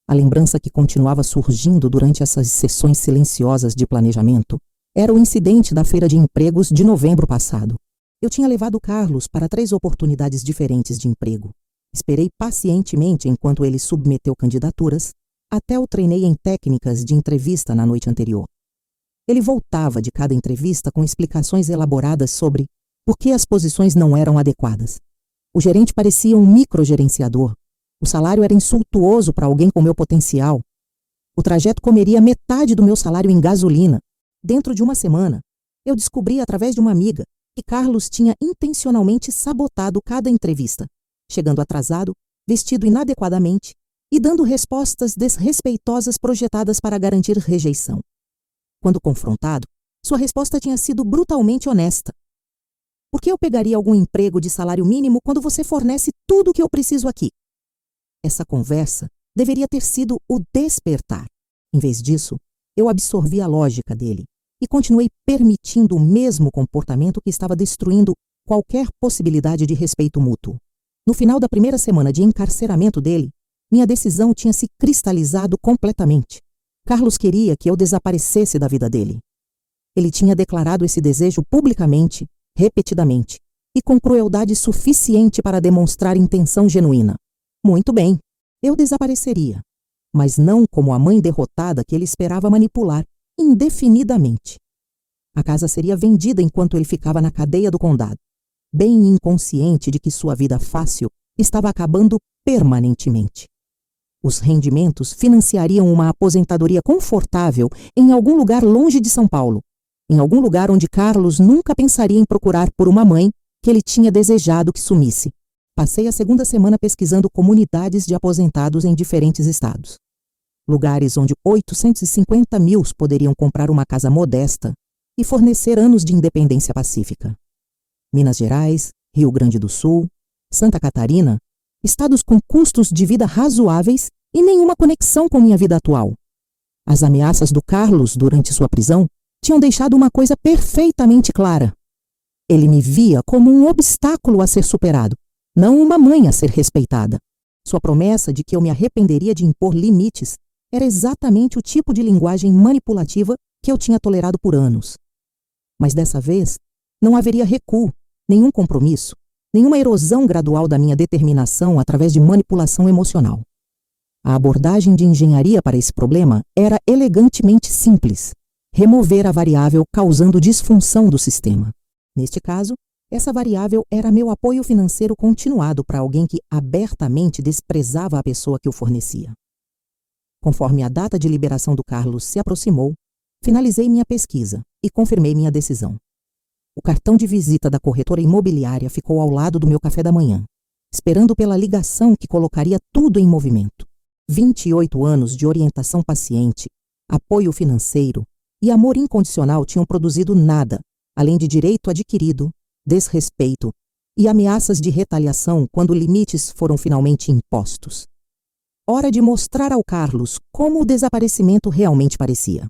A lembrança que continuava surgindo durante essas sessões silenciosas de planejamento era o incidente da feira de empregos de novembro passado. Eu tinha levado Carlos para 3 oportunidades diferentes de emprego. Esperei pacientemente enquanto ele submeteu candidaturas, até o treinei em técnicas de entrevista na noite anterior. Ele voltava de cada entrevista com explicações elaboradas sobre por que as posições não eram adequadas. O gerente parecia um microgerenciador. O salário era insultuoso para alguém com meu potencial. O trajeto comeria metade do meu salário em gasolina. Dentro de uma semana, eu descobri através de uma amiga que Carlos tinha intencionalmente sabotado cada entrevista, chegando atrasado, vestido inadequadamente e dando respostas desrespeitosas projetadas para garantir rejeição. Quando confrontado, sua resposta tinha sido brutalmente honesta. Por que eu pegaria algum emprego de salário mínimo quando você fornece tudo o que eu preciso aqui? Essa conversa deveria ter sido o despertar. Em vez disso, eu absorvi a lógica dele e continuei permitindo o mesmo comportamento que estava destruindo qualquer possibilidade de respeito mútuo. No final da primeira semana de encarceramento dele, minha decisão tinha se cristalizado completamente. Carlos queria que eu desaparecesse da vida dele. Ele tinha declarado esse desejo publicamente, repetidamente, e com crueldade suficiente para demonstrar intenção genuína. Muito bem, eu desapareceria, mas não como a mãe derrotada que ele esperava manipular indefinidamente. A casa seria vendida enquanto ele ficava na cadeia do condado, bem inconsciente de que sua vida fácil estava acabando permanentemente. Os rendimentos financiariam uma aposentadoria confortável em algum lugar longe de São Paulo, em algum lugar onde Carlos nunca pensaria em procurar por uma mãe que ele tinha desejado que sumisse. Passei a segunda semana pesquisando comunidades de aposentados em diferentes estados. Lugares onde 850 mil poderiam comprar uma casa modesta e fornecer anos de independência pacífica. Minas Gerais, Rio Grande do Sul, Santa Catarina, estados com custos de vida razoáveis e nenhuma conexão com minha vida atual. As ameaças do Carlos durante sua prisão tinham deixado uma coisa perfeitamente clara. Ele me via como um obstáculo a ser superado, não uma mãe a ser respeitada. Sua promessa de que eu me arrependeria de impor limites era exatamente o tipo de linguagem manipulativa que eu tinha tolerado por anos. Mas dessa vez, não haveria recuo, nenhum compromisso, nenhuma erosão gradual da minha determinação através de manipulação emocional. A abordagem de engenharia para esse problema era elegantemente simples: remover a variável causando disfunção do sistema. Neste caso, essa variável era meu apoio financeiro continuado para alguém que abertamente desprezava a pessoa que o fornecia. Conforme a data de liberação do Carlos se aproximou, finalizei minha pesquisa e confirmei minha decisão. O cartão de visita da corretora imobiliária ficou ao lado do meu café da manhã, esperando pela ligação que colocaria tudo em movimento. 28 anos de orientação paciente, apoio financeiro e amor incondicional tinham produzido nada, além de direito adquirido, desrespeito e ameaças de retaliação quando limites foram finalmente impostos. Hora de mostrar ao Carlos como o desaparecimento realmente parecia.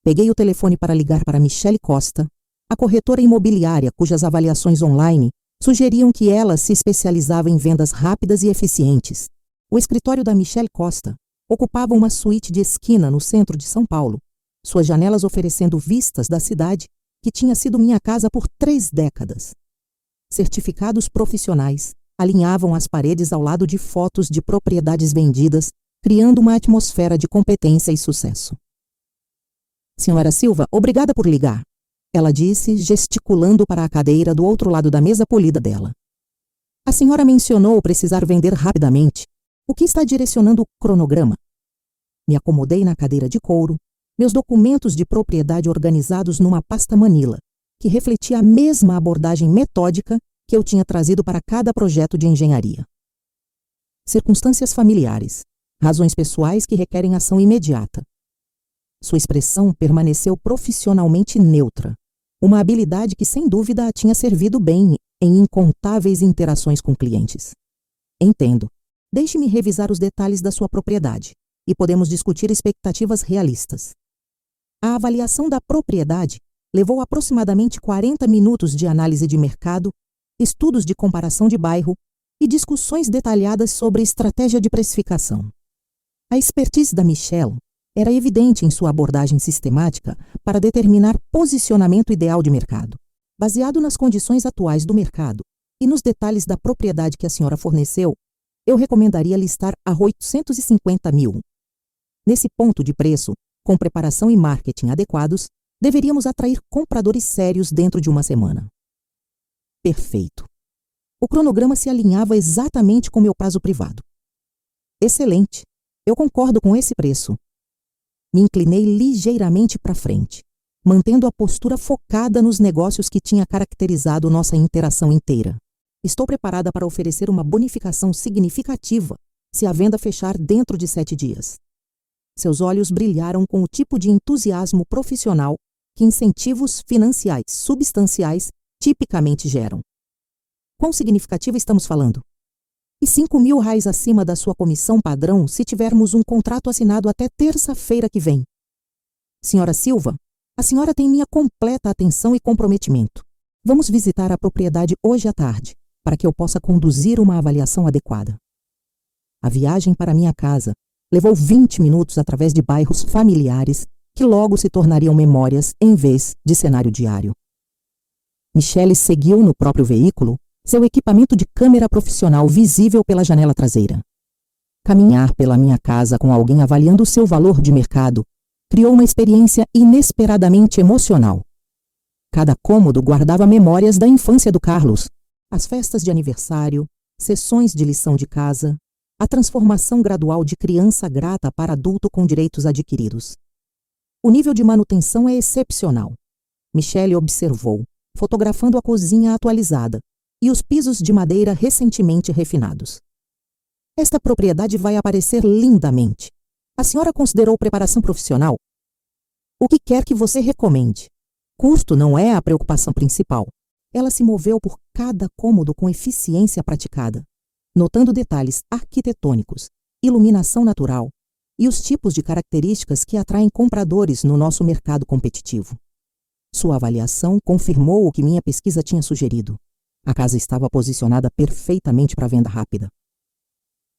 Peguei o telefone para ligar para Michele Costa, a corretora imobiliária cujas avaliações online sugeriam que ela se especializava em vendas rápidas e eficientes. O escritório da Michele Costa ocupava uma suíte de esquina no centro de São Paulo, suas janelas oferecendo vistas da cidade que tinha sido minha casa por 3 décadas. Certificados profissionais alinhavam as paredes ao lado de fotos de propriedades vendidas, criando uma atmosfera de competência e sucesso. Senhora Silva, obrigada por ligar, ela disse, gesticulando para a cadeira do outro lado da mesa polida dela. A senhora mencionou precisar vender rapidamente. O que está direcionando o cronograma? Me acomodei na cadeira de couro, meus documentos de propriedade organizados numa pasta manila, que refletia a mesma abordagem metódica que eu tinha trazido para cada projeto de engenharia. Circunstâncias familiares, razões pessoais que requerem ação imediata. Sua expressão permaneceu profissionalmente neutra, uma habilidade que sem dúvida a tinha servido bem em incontáveis interações com clientes. Entendo. Deixe-me revisar os detalhes da sua propriedade e podemos discutir expectativas realistas. A avaliação da propriedade levou aproximadamente 40 minutos de análise de mercado, estudos de comparação de bairro e discussões detalhadas sobre estratégia de precificação. A expertise da Michele era evidente em sua abordagem sistemática para determinar posicionamento ideal de mercado. Baseado nas condições atuais do mercado e nos detalhes da propriedade que a senhora forneceu, eu recomendaria listar a 850 mil. Nesse ponto de preço, com preparação e marketing adequados, deveríamos atrair compradores sérios dentro de uma semana. Perfeito. O cronograma se alinhava exatamente com meu prazo privado. Excelente. Eu concordo com esse preço. Me inclinei ligeiramente para frente, mantendo a postura focada nos negócios que tinha caracterizado nossa interação inteira. Estou preparada para oferecer uma bonificação significativa se a venda fechar dentro de 7 dias. Seus olhos brilharam com o tipo de entusiasmo profissional que incentivos financiais substanciais tipicamente geram. Quão significativa estamos falando? E 5 mil reais acima da sua comissão padrão se tivermos um contrato assinado até terça-feira que vem. Senhora Silva, a senhora tem minha completa atenção e comprometimento. Vamos visitar a propriedade hoje à tarde, para que eu possa conduzir uma avaliação adequada. A viagem para minha casa levou 20 minutos através de bairros familiares que logo se tornariam memórias em vez de cenário diário. Michele seguiu no próprio veículo, seu equipamento de câmera profissional visível pela janela traseira. Caminhar pela minha casa com alguém avaliando o seu valor de mercado criou uma experiência inesperadamente emocional. Cada cômodo guardava memórias da infância do Carlos, as festas de aniversário, sessões de lição de casa, a transformação gradual de criança grata para adulto com direitos adquiridos. O nível de manutenção é excepcional. Michele observou, fotografando a cozinha atualizada e os pisos de madeira recentemente refinados. Esta propriedade vai aparecer lindamente. A senhora considerou preparação profissional? O que quer que você recomende? Custo não é a preocupação principal. Ela se moveu por cada cômodo com eficiência praticada, notando detalhes arquitetônicos, iluminação natural e os tipos de características que atraem compradores no nosso mercado competitivo. Sua avaliação confirmou o que minha pesquisa tinha sugerido. A casa estava posicionada perfeitamente para venda rápida.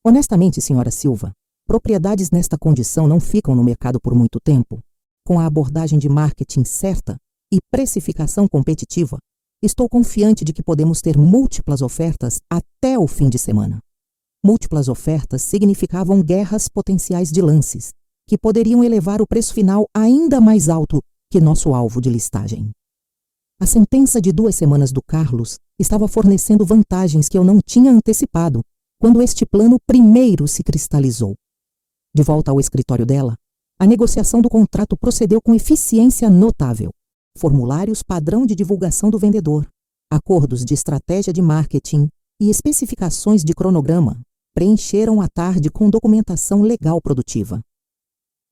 Honestamente, senhora Silva, propriedades nesta condição não ficam no mercado por muito tempo. Com a abordagem de marketing certa e precificação competitiva, estou confiante de que podemos ter múltiplas ofertas até o fim de semana. Múltiplas ofertas significavam guerras potenciais de lances, que poderiam elevar o preço final ainda mais alto que nosso alvo de listagem. A sentença de 2 semanas do Carlos estava fornecendo vantagens que eu não tinha antecipado quando este plano primeiro se cristalizou. De volta ao escritório dela, a negociação do contrato procedeu com eficiência notável. Formulários padrão de divulgação do vendedor, acordos de estratégia de marketing e especificações de cronograma preencheram a tarde com documentação legal produtiva.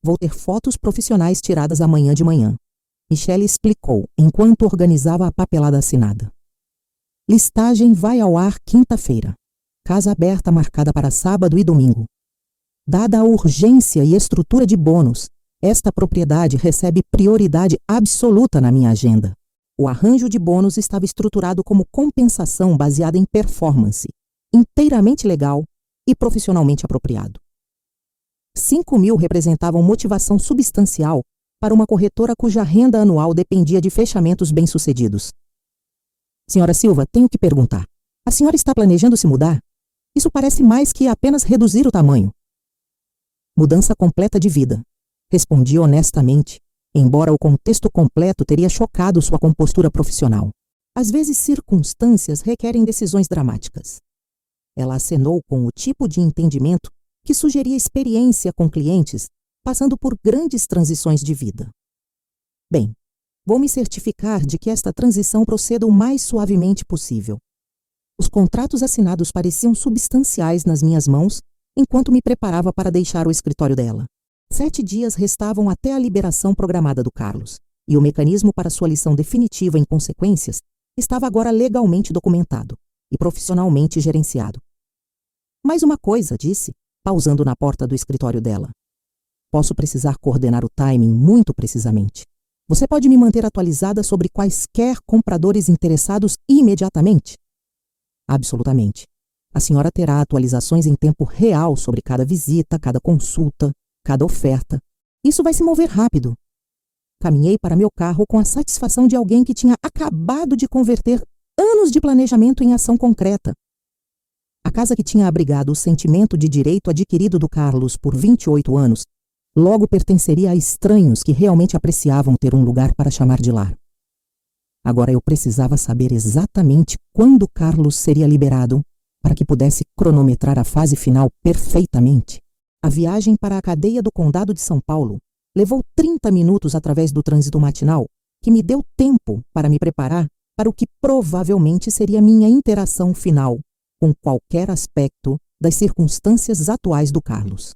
Vou ter fotos profissionais tiradas amanhã de manhã. Michele explicou enquanto organizava a papelada assinada. Listagem vai ao ar quinta-feira. Casa aberta marcada para sábado e domingo. Dada a urgência e estrutura de bônus, esta propriedade recebe prioridade absoluta na minha agenda. O arranjo de bônus estava estruturado como compensação baseada em performance, inteiramente legal e profissionalmente apropriado. 5.000 representavam motivação substancial para uma corretora cuja renda anual dependia de fechamentos bem-sucedidos. Senhora Silva, tenho que perguntar. A senhora está planejando se mudar? Isso parece mais que apenas reduzir o tamanho. Mudança completa de vida. Respondi honestamente, embora o contexto completo teria chocado sua compostura profissional. Às vezes, circunstâncias requerem decisões dramáticas. Ela acenou com o tipo de entendimento que sugeria experiência com clientes passando por grandes transições de vida. Bem, vou me certificar de que esta transição proceda o mais suavemente possível. Os contratos assinados pareciam substanciais nas minhas mãos enquanto me preparava para deixar o escritório dela. 7 dias restavam até a liberação programada do Carlos, e o mecanismo para sua lição definitiva em consequências estava agora legalmente documentado e profissionalmente gerenciado. Mais uma coisa, disse, pausando na porta do escritório dela. Posso precisar coordenar o timing muito precisamente. Você pode me manter atualizada sobre quaisquer compradores interessados imediatamente? Absolutamente. A senhora terá atualizações em tempo real sobre cada visita, cada consulta, cada oferta. Isso vai se mover rápido. Caminhei para meu carro com a satisfação de alguém que tinha acabado de converter anos de planejamento em ação concreta. A casa que tinha abrigado o sentimento de direito adquirido do Carlos por 28 anos logo pertenceria a estranhos que realmente apreciavam ter um lugar para chamar de lar. Agora eu precisava saber exatamente quando Carlos seria liberado para que pudesse cronometrar a fase final perfeitamente. A viagem para a cadeia do Condado de São Paulo levou 30 minutos através do trânsito matinal, que me deu tempo para me preparar para o que provavelmente seria minha interação final com qualquer aspecto das circunstâncias atuais do Carlos.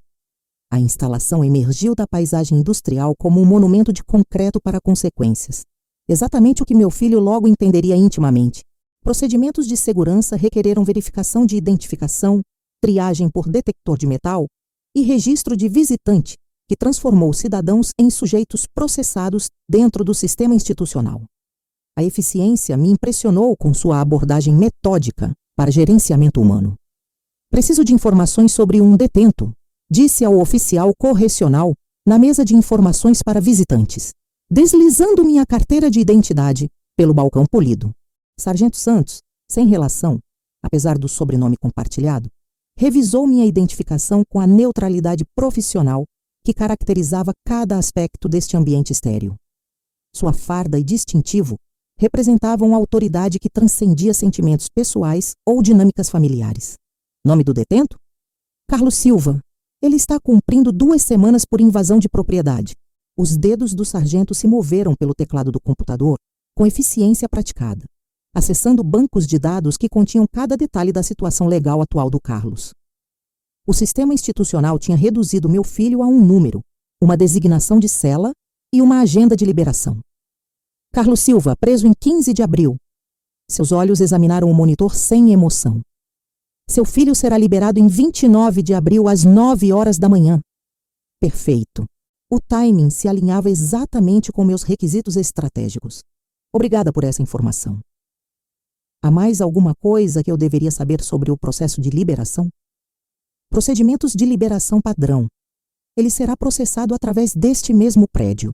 A instalação emergiu da paisagem industrial como um monumento de concreto para consequências. Exatamente o que meu filho logo entenderia intimamente. Procedimentos de segurança requereram verificação de identificação, triagem por detector de metal e registro de visitante, que transformou cidadãos em sujeitos processados dentro do sistema institucional. A eficiência me impressionou com sua abordagem metódica para gerenciamento humano. Preciso de informações sobre um detento, disse ao oficial correcional na mesa de informações para visitantes, deslizando minha carteira de identidade pelo balcão polido. Sargento Santos, sem relação, apesar do sobrenome compartilhado, revisou minha identificação com a neutralidade profissional que caracterizava cada aspecto deste ambiente estéril. Sua farda e distintivo representavam autoridade que transcendia sentimentos pessoais ou dinâmicas familiares. Nome do detento? Carlos Silva. Ele está cumprindo 2 semanas por invasão de propriedade. Os dedos do sargento se moveram pelo teclado do computador com eficiência praticada, acessando bancos de dados que continham cada detalhe da situação legal atual do Carlos. O sistema institucional tinha reduzido meu filho a um número, uma designação de cela e uma agenda de liberação. Carlos Silva, preso em 15 de abril. Seus olhos examinaram o monitor sem emoção. Seu filho será liberado em 29 de abril às 9 horas da manhã. Perfeito. O timing se alinhava exatamente com meus requisitos estratégicos. Obrigada por essa informação. Há mais alguma coisa que eu deveria saber sobre o processo de liberação? Procedimentos de liberação padrão. Ele será processado através deste mesmo prédio.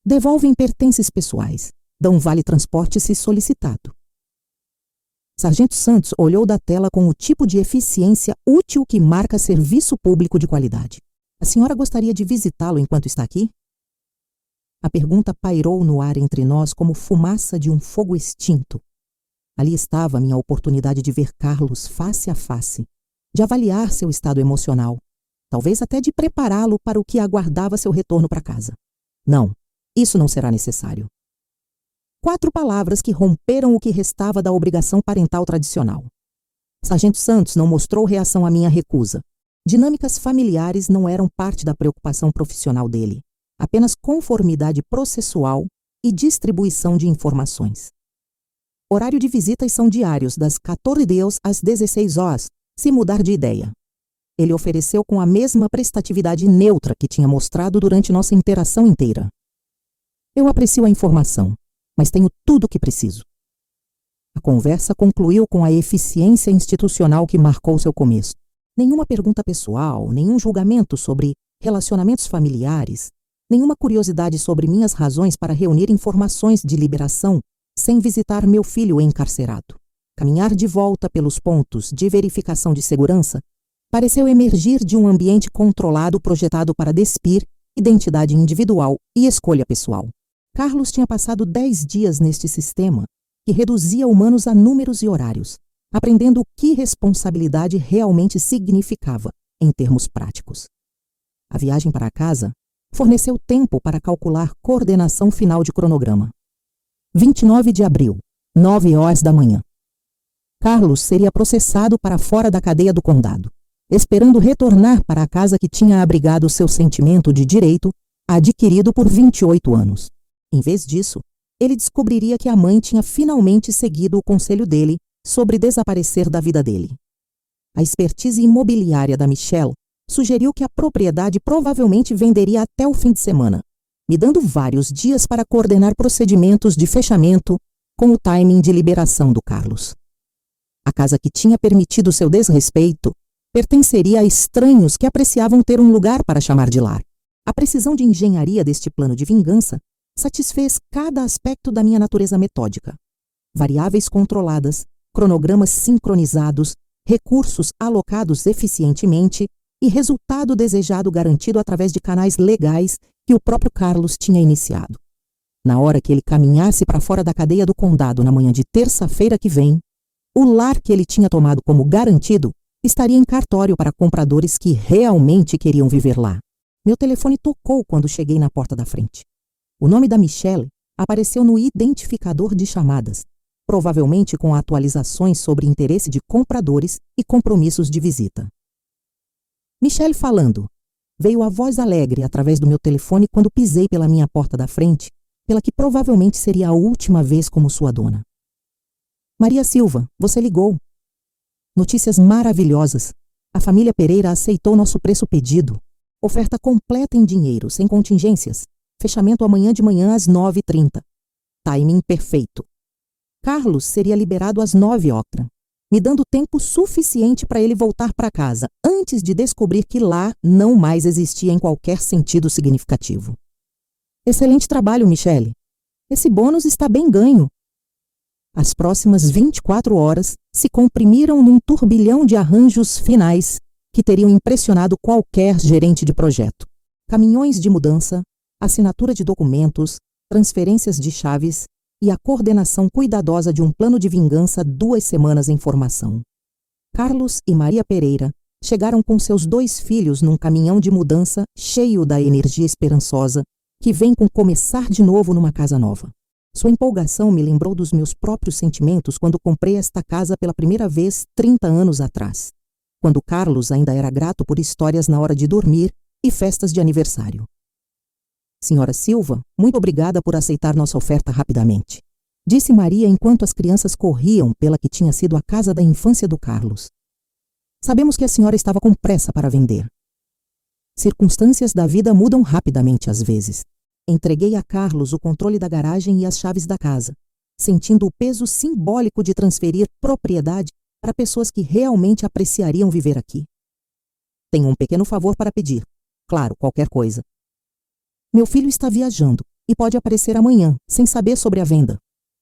Devolvem pertences pessoais. Dão vale-transporte se solicitado. Sargento Santos olhou da tela com o tipo de eficiência útil que marca serviço público de qualidade. A senhora gostaria de visitá-lo enquanto está aqui? A pergunta pairou no ar entre nós como fumaça de um fogo extinto. Ali estava a minha oportunidade de ver Carlos face a face, de avaliar seu estado emocional, talvez até de prepará-lo para o que aguardava seu retorno para casa. Não, isso não será necessário. 4 palavras que romperam o que restava da obrigação parental tradicional. Sargento Santos não mostrou reação à minha recusa. Dinâmicas familiares não eram parte da preocupação profissional dele, apenas conformidade processual e distribuição de informações. Horário de visitas são diários, das 14 às 16 horas, se mudar de ideia. Ele ofereceu com a mesma prestatividade neutra que tinha mostrado durante nossa interação inteira. Eu aprecio a informação, mas tenho tudo o que preciso. A conversa concluiu com a eficiência institucional que marcou seu começo. Nenhuma pergunta pessoal, nenhum julgamento sobre relacionamentos familiares, nenhuma curiosidade sobre minhas razões para reunir informações de liberação sem visitar meu filho encarcerado. Caminhar de volta pelos pontos de verificação de segurança pareceu emergir de um ambiente controlado projetado para despir identidade individual e escolha pessoal. Carlos tinha passado 10 dias neste sistema, que reduzia humanos a números e horários, aprendendo o que responsabilidade realmente significava, em termos práticos. A viagem para casa forneceu tempo para calcular coordenação final de cronograma. 29 de abril, 9 horas da manhã. Carlos seria processado para fora da cadeia do condado, esperando retornar para a casa que tinha abrigado seu sentimento de direito, adquirido por 28 anos. Em vez disso, ele descobriria que a mãe tinha finalmente seguido o conselho dele sobre desaparecer da vida dele. A expertise imobiliária da Michelle sugeriu que a propriedade provavelmente venderia até o fim de semana, me dando vários dias para coordenar procedimentos de fechamento com o timing de liberação do Carlos. A casa que tinha permitido seu desrespeito pertenceria a estranhos que apreciavam ter um lugar para chamar de lar. A precisão de engenharia deste plano de vingança satisfez cada aspecto da minha natureza metódica. Variáveis controladas, cronogramas sincronizados, recursos alocados eficientemente e resultado desejado garantido através de canais legais que o próprio Carlos tinha iniciado. Na hora que ele caminhasse para fora da cadeia do condado na manhã de terça-feira que vem, o lar que ele tinha tomado como garantido estaria em cartório para compradores que realmente queriam viver lá. Meu telefone tocou quando cheguei na porta da frente. O nome da Michelle apareceu no identificador de chamadas, provavelmente com atualizações sobre interesse de compradores e compromissos de visita. Michelle falando. Veio a voz alegre através do meu telefone quando pisei pela minha porta da frente, pela que provavelmente seria a última vez como sua dona. Maria Silva, você ligou. Notícias maravilhosas. A família Pereira aceitou nosso preço pedido. Oferta completa em dinheiro, sem contingências. Fechamento amanhã de manhã às 9h30. Timing perfeito. Carlos seria liberado às 9h, me dando tempo suficiente para ele voltar para casa, antes de descobrir que lá não mais existia em qualquer sentido significativo. Excelente trabalho, Michelle. Esse bônus está bem ganho. As próximas 24 horas se comprimiram num turbilhão de arranjos finais que teriam impressionado qualquer gerente de projeto. Caminhões de mudança, assinatura de documentos, transferências de chaves e a coordenação cuidadosa de um plano de vingança 2 semanas em formação. Carlos e Maria Pereira chegaram com seus 2 filhos num caminhão de mudança cheio da energia esperançosa que vem com começar de novo numa casa nova. Sua empolgação me lembrou dos meus próprios sentimentos quando comprei esta casa pela primeira vez 30 anos atrás, quando Carlos ainda era grato por histórias na hora de dormir e festas de aniversário. Senhora Silva, muito obrigada por aceitar nossa oferta rapidamente, disse Maria enquanto as crianças corriam pela que tinha sido a casa da infância do Carlos. Sabemos que a senhora estava com pressa para vender. Circunstâncias da vida mudam rapidamente às vezes. Entreguei a Carlos o controle da garagem e as chaves da casa, sentindo o peso simbólico de transferir propriedade para pessoas que realmente apreciariam viver aqui. Tenho um pequeno favor para pedir. Claro, qualquer coisa. Meu filho está viajando e pode aparecer amanhã, sem saber sobre a venda.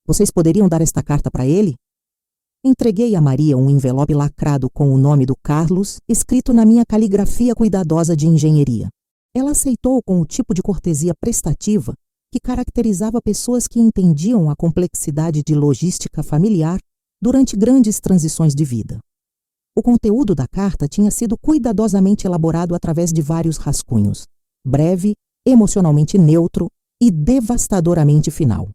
Vocês poderiam dar esta carta para ele? Entreguei a Maria um envelope lacrado com o nome do Carlos, escrito na minha caligrafia cuidadosa de engenharia. Ela aceitou com o tipo de cortesia prestativa que caracterizava pessoas que entendiam a complexidade de logística familiar durante grandes transições de vida. O conteúdo da carta tinha sido cuidadosamente elaborado através de vários rascunhos, breve, emocionalmente neutro e devastadoramente final.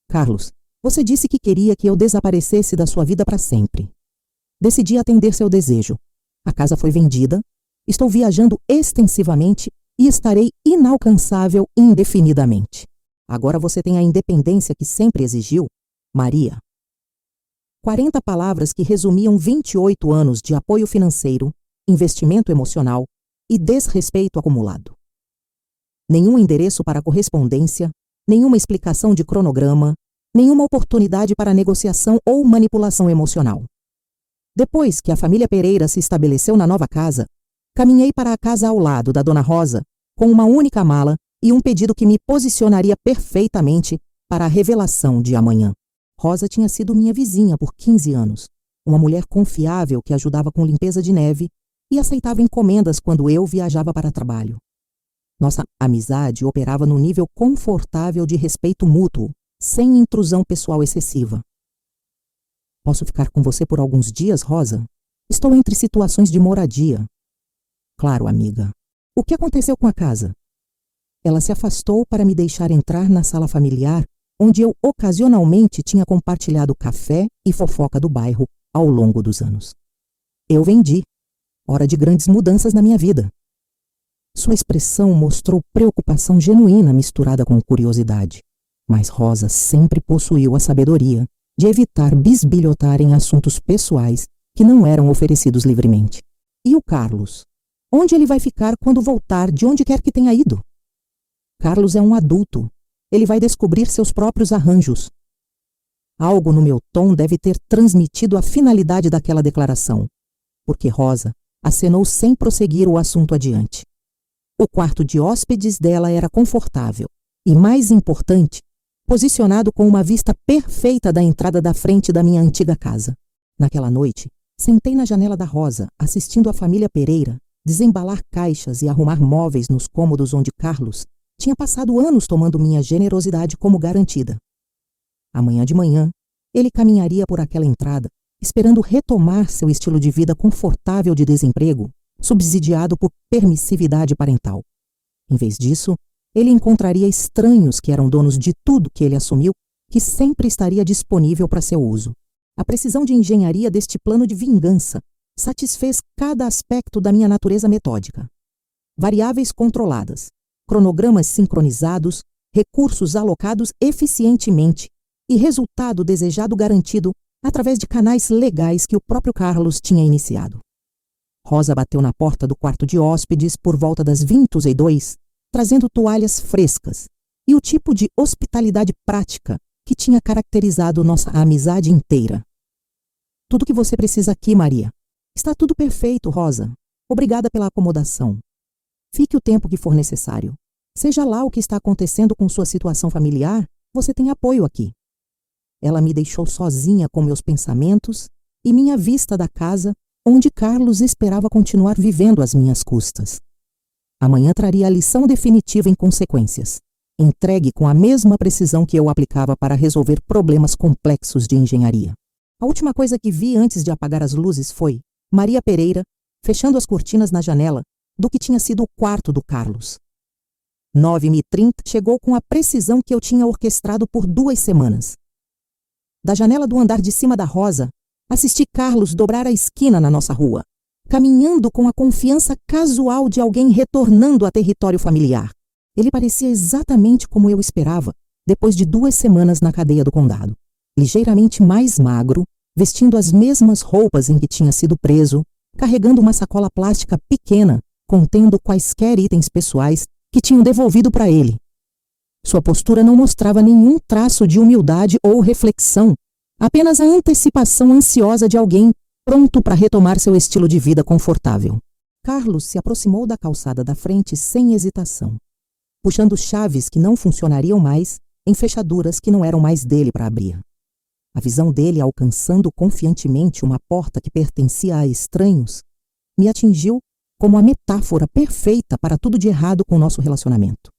Carlos, você disse que queria que eu desaparecesse da sua vida para sempre. Decidi atender seu desejo. A casa foi vendida, estou viajando extensivamente e estarei inalcançável indefinidamente. Agora você tem a independência que sempre exigiu, Maria. 40 palavras que resumiam 28 anos de apoio financeiro, investimento emocional e desrespeito acumulado. Nenhum endereço para correspondência, nenhuma explicação de cronograma, nenhuma oportunidade para negociação ou manipulação emocional. Depois que a família Pereira se estabeleceu na nova casa, caminhei para a casa ao lado da Dona Rosa com uma única mala e um pedido que me posicionaria perfeitamente para a revelação de amanhã. Rosa tinha sido minha vizinha por 15 anos, uma mulher confiável que ajudava com limpeza de neve e aceitava encomendas quando eu viajava para trabalho. Nossa amizade operava no nível confortável de respeito mútuo, sem intrusão pessoal excessiva. Posso ficar com você por alguns dias, Rosa? Estou entre situações de moradia. Claro, amiga. O que aconteceu com a casa? Ela se afastou para me deixar entrar na sala familiar, onde eu ocasionalmente tinha compartilhado café e fofoca do bairro ao longo dos anos. Eu vendi. Hora de grandes mudanças na minha vida. Sua expressão mostrou preocupação genuína misturada com curiosidade. Mas Rosa sempre possuiu a sabedoria de evitar bisbilhotar em assuntos pessoais que não eram oferecidos livremente. E o Carlos? Onde ele vai ficar quando voltar de onde quer que tenha ido? Carlos é um adulto. Ele vai descobrir seus próprios arranjos. Algo no meu tom deve ter transmitido a finalidade daquela declaração, porque Rosa acenou sem prosseguir o assunto adiante. O quarto de hóspedes dela era confortável e, mais importante, posicionado com uma vista perfeita da entrada da frente da minha antiga casa. Naquela noite, sentei na janela da Rosa, assistindo a família Pereira desembalar caixas e arrumar móveis nos cômodos onde Carlos tinha passado anos tomando minha generosidade como garantida. Amanhã de manhã, ele caminharia por aquela entrada, esperando retomar seu estilo de vida confortável de desemprego, subsidiado por permissividade parental. Em vez disso, ele encontraria estranhos que eram donos de tudo que ele assumiu, que sempre estaria disponível para seu uso. A precisão de engenharia deste plano de vingança satisfez cada aspecto da minha natureza metódica. Variáveis controladas, cronogramas sincronizados, recursos alocados eficientemente e resultado desejado garantido através de canais legais que o próprio Carlos tinha iniciado. Rosa bateu na porta do quarto de hóspedes por volta das 22h, trazendo toalhas frescas e o tipo de hospitalidade prática que tinha caracterizado nossa amizade inteira. Tudo que você precisa aqui, Maria. Está tudo perfeito, Rosa. Obrigada pela acomodação. Fique o tempo que for necessário. Seja lá o que está acontecendo com sua situação familiar, você tem apoio aqui. Ela me deixou sozinha com meus pensamentos e minha vista da casa, onde Carlos esperava continuar vivendo às minhas custas. Amanhã traria a lição definitiva em consequências, entregue com a mesma precisão que eu aplicava para resolver problemas complexos de engenharia. A última coisa que vi antes de apagar as luzes foi Maria Pereira fechando as cortinas na janela do que tinha sido o quarto do Carlos. 9h30 chegou com a precisão que eu tinha orquestrado por 2 semanas. Da janela do andar de cima da Rosa, assisti Carlos dobrar a esquina na nossa rua, caminhando com a confiança casual de alguém retornando a território familiar. Ele parecia exatamente como eu esperava, depois de 2 semanas na cadeia do condado. Ligeiramente mais magro, vestindo as mesmas roupas em que tinha sido preso, carregando uma sacola plástica pequena, contendo quaisquer itens pessoais que tinham devolvido para ele. Sua postura não mostrava nenhum traço de humildade ou reflexão, apenas a antecipação ansiosa de alguém pronto para retomar seu estilo de vida confortável. Carlos se aproximou da calçada da frente sem hesitação, puxando chaves que não funcionariam mais em fechaduras que não eram mais dele para abrir. A visão dele alcançando confiantemente uma porta que pertencia a estranhos me atingiu como a metáfora perfeita para tudo de errado com o nosso relacionamento.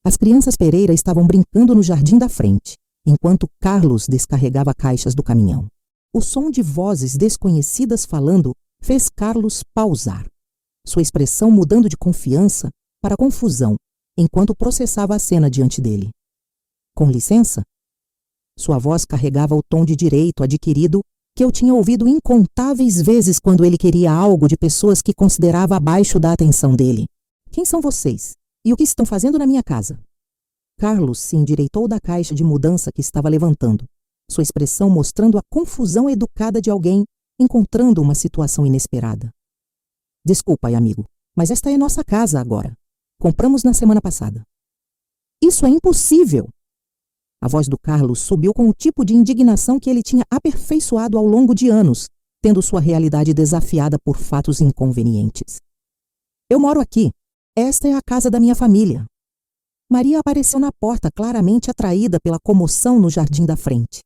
As crianças Pereira estavam brincando no jardim da frente, enquanto Carlos descarregava caixas do caminhão. O som de vozes desconhecidas falando fez Carlos pausar, sua expressão mudando de confiança para confusão, enquanto processava a cena diante dele. Com licença? Sua voz carregava o tom de direito adquirido que eu tinha ouvido incontáveis vezes quando ele queria algo de pessoas que considerava abaixo da atenção dele. Quem são vocês? E o que estão fazendo na minha casa? Carlos se endireitou da caixa de mudança que estava levantando, sua expressão mostrando a confusão educada de alguém encontrando uma situação inesperada. Desculpa, amigo, mas esta é nossa casa agora. Compramos na semana passada. Isso é impossível! A voz do Carlos subiu com o tipo de indignação que ele tinha aperfeiçoado ao longo de anos, tendo sua realidade desafiada por fatos inconvenientes. Eu moro aqui. Esta é a casa da minha família. Maria apareceu na porta, claramente atraída pela comoção no jardim da frente.